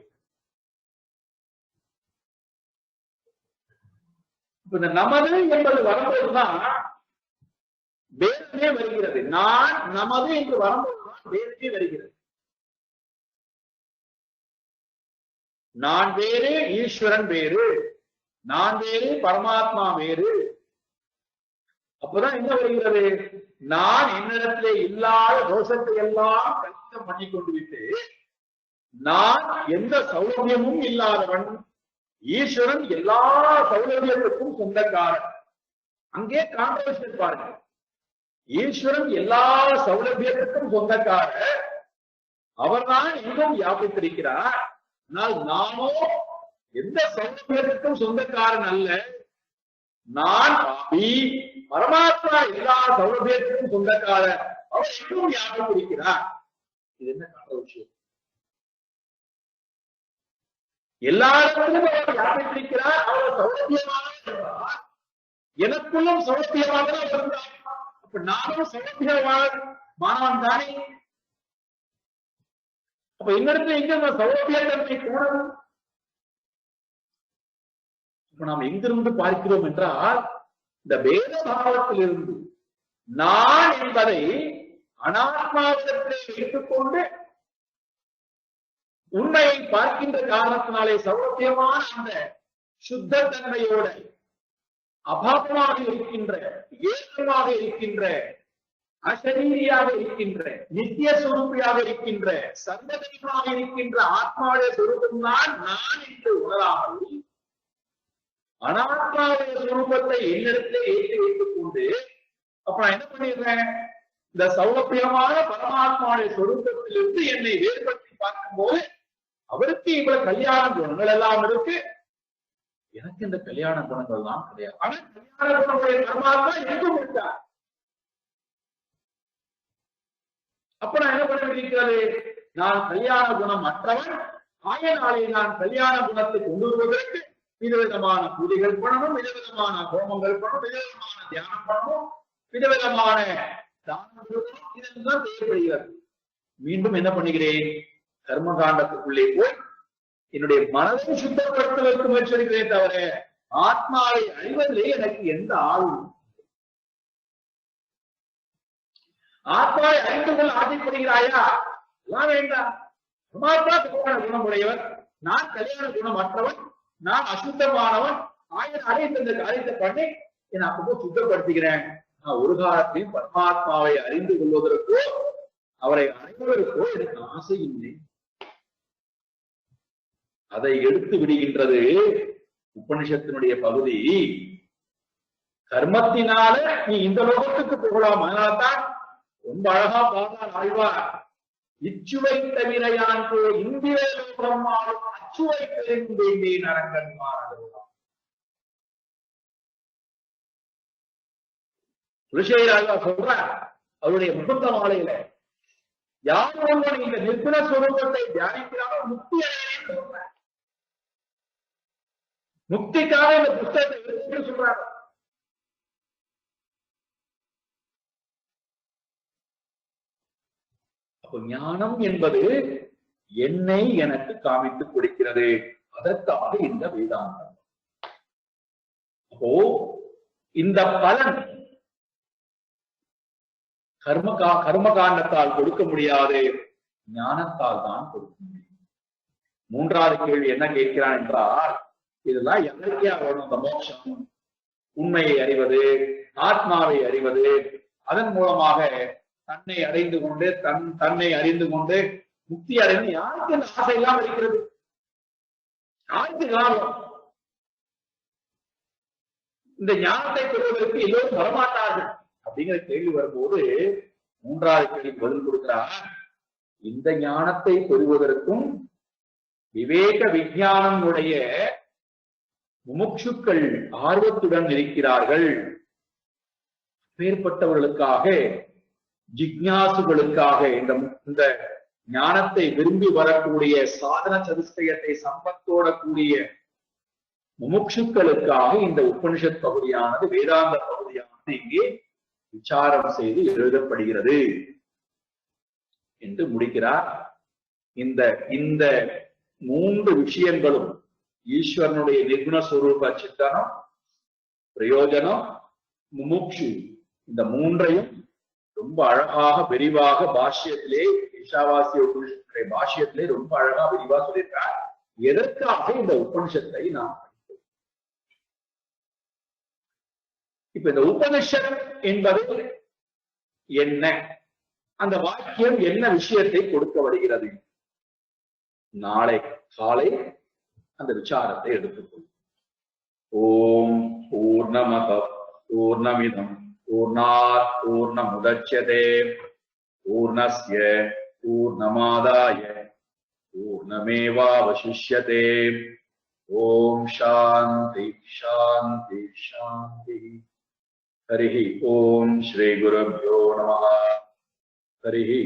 இந்த நமது என்பது வரும்போதுதான் வேதமே வருகிறது. நான் நமது என்று வரும்போதுதான் வேதமே வருகிறது. நான் வேறு, ஈஸ்வரன் வேறு, நான் வேறு, பரமாத்மா வேறு. அப்பதான் என்ன வருகிறது, நான் என்னிடத்திலே இல்லாத தோஷத்தை எல்லாம் கல்யாணம் பண்ணி கொண்டு விட்டு நான் எந்த சௌலபியமும் இல்லாதவன், ஈஸ்வரன் எல்லா சௌலபியத்துக்கும் சொந்தக்காரன். அங்கே கான்ட்ரவர்ஷன் பாருங்க. ஈஸ்வரன் எல்லா சௌலபியத்துக்கும் சொந்தக்காரர், அவர்தான் எங்கும் வியாபித்திருக்கிறார். ஆனால் நானோ எந்த சௌலபியத்துக்கும் சொந்தக்காரன் அல்ல. நான் பரமாத்மா எல்லா சௌலபியத்துக்கும் சொந்தக்காரர், அவர் எங்கும் வியாபித்திருக்கிறார். இது என்ன கான்ட்ரவர்ஷன்? எல்லா இடத்திலும் அவர் வியாபித்திருக்கிறார், அவர் சௌலபியமாக இருந்தார், எனக்குள்ளும் சௌலபியமாக இருந்தார். அப்ப நானும் சௌலபியமான மாணவன் தானே. அப்ப என்னிடத்துல எங்க சௌலபியத்தன்மை கூடவும். இப்ப நாம் எங்கிருந்து பார்க்கிறோம் என்றால், இந்த வேத பாவத்திலிருந்து நான் என்பதை அனாத்மாவிடத்திலே வைத்துக் கொண்டு உண்மையை பார்க்கின்ற காரணத்தினாலே சௌலபியமான அந்த சுத்த தன்மையோட அபாவமாக இருக்கின்ற, ஏகமாக இருக்கின்ற, அசரீரியாக இருக்கின்ற, நித்திய சுரூபியாக இருக்கின்ற, சர்வதமாக இருக்கின்ற ஆத்மாவுடைய சுரூபம் தான் நான் என்று உணராமல் அனாத்மாவுடைய சுரூபத்தை என்னிடத்திலே ஏற்றி வைத்துக் கொண்டு, அப்ப நான் என்ன பண்ணிடுறேன், இந்த சௌலபியமான பரமாத்மாவுடைய சுரூபத்திலிருந்து என்னை வேறுபடுத்தி பார்க்கும்போது அவருக்கு இவ்வளவு கல்யாண குணங்கள் எல்லாம் இருக்கு, எனக்கு இந்த கல்யாண குணங்கள் தான் கிடையாது. ஆனா கல்யாண குணங்களுடைய பரமாத்மா எங்கும் இருக்கார். அப்ப நான் என்ன பண்ண வேண்டியிருக்கிறது, நான் கல்யாண குணம் அற்றவன் ஆயனாலே நான் கல்யாண குணத்தை கொண்டு வருவதற்கு விதவிதமான பூஜைகள் பண்ணணும், விதவிதமான ஹோமங்கள் பண்ணணும், விதவிதமான தியானம் பண்ணணும், விதவிதமான தானம் இதெல்லாம் செய்யப்படுகிறது. மீண்டும் என்ன பண்ணுகிறேன், கர்மகாண்டத்துக்குள்ளே போய் என்னுடைய மனதை சுத்தப்படுத்துவதற்கு முயற்சிக்கிறேன் தவிர ஆத்மாவை அழிவதிலே எனக்கு எந்த ஆர்வம். ஆத்மாவை அறிந்து கொள்ள ஆசைப்படுகிறாயா? எல்லாம் வேண்டாம். பரமாத்மா கல்யாண குணம் உடையவர், நான் கல்யாண குணம் மற்றவன், நான் அசுத்தமானவன், ஆயனாலே இந்த காரியத்தை பண்ணி என்னை அப்போ சுத்தப்படுத்துகிறேன். நான் ஒரு காலத்தையும் பரமாத்மாவை அறிந்து கொள்வதற்கோ அவரை அடைவதற்கோ எனக்கு ஆசை இல்லை. அதை எடுத்து விடுகின்றது உபனிஷத்தினுடைய பகுதி. கர்மத்தினால நீ இந்த லோகத்துக்கு போகலாம். அதனால்தான் ரொம்ப அழகா பார்த்தால் ஆழ்வார், இச்சுவை தவிர யான்கோ இந்திர லோகம் ஆளும் அச்சுவை தெரிந்து வேண்டிய நரங்கன்மார். ரிஷைராஜா சொல்றார் அவருடைய முகுந்த மாலையில, யார் ஒருவன் இந்த நிர்குண ஸ்வரூபத்தை தியானிக்கிறாரோ முக்தி அடையன்னு சொல்றார். முக்திக்காக இந்த புத்தகத்தை சொல்றாங்க. அப்போ ஞானம் என்பது என்னை எனக்கு காமித்துக் கொடுக்கிறது. அதற்காக இந்த வேதாந்தம். அப்போ இந்த பலன் கர்மகாண்டத்தால் கொடுக்க முடியாது, ஞானத்தால் தான் கொடுக்க முடியும். மூன்றாவது கேள்வி என்ன கேட்கிறான் என்றால், இதெல்லாம் இயற்கையா வரும். அந்த மோட்சம், உண்மையை அறிவது, ஆத்மாவை அறிவது, அதன் மூலமாக தன்னை அடைந்து கொண்டு தன்னை அறிந்து கொண்டு முக்தி அடைந்து யாருக்கு இந்த ஆசை இல்லாமல் இருக்கிறது? யாருக்கு லாபம்? இந்த ஞானத்தை பெறுவதற்கு எல்லோரும் வரமாட்டார்கள் அப்படிங்கிற கேள்வி வரும்போது மூன்றாவது கேள்வி பதில் கொடுக்கிறார். இந்த ஞானத்தை பெறுவதற்கும் விவேக விஞ்ஞானம் உடைய முமுட்சுக்கள் ஆர்வத்துடன் இருக்கிறார்கள். பேர்பட்டவர்களுக்காக, ஜிக்ஞாசுகளுக்காக, இந்த ஞானத்தை விரும்பி வரக்கூடிய சாதன சதுஷ்டயத்தை சம்பத்தோட கூடிய முமுட்சுக்களுக்காக இந்த உபனிஷத் பகுதியானது, வேதாந்த பகுதியானது இங்கே விசாரம் செய்து எழுதப்படுகிறது என்று முடிக்கிறார். இந்த மூன்று விஷயங்களும் ஈஸ்வரனுடைய நிர்குணஸ்வரூப சித்தனம், பிரயோஜனம், முமுட்சு, இந்த மூன்றையும் ரொம்ப அழகாக விரிவாக பாஷ்யத்திலே, ஈஷாவாசிய உபனிஷத்துடைய பாஷ்யத்திலே ரொம்ப அழகா விரிவா சொல்லியிருக்கார். எதற்காக இந்த உபனிஷத்தை நாம் படிக்கிறோம்? இப்ப இந்த உபனிஷத் என்பது என்ன? அந்த வாக்கியம் என்ன விஷயத்தை கொடுக்க வருகிறது? நாளை காலை அந்த விசாரத்தை எடுத்துக்கொள்ளும். ஓம் பூர்ணமத பூர்ணமிதம் பூர்ணாத் பூர்ணமுதச்யதே பூர்ணஸ்ய பூர்ணமாதாய பூர்ணமேவாவசிஷ்யதே. ஓம் சாந்தி சாந்தி சாந்தி. ஹரிஹி ஓம் ஸ்ரீ குருப்யோ நமः. ஹரிஹி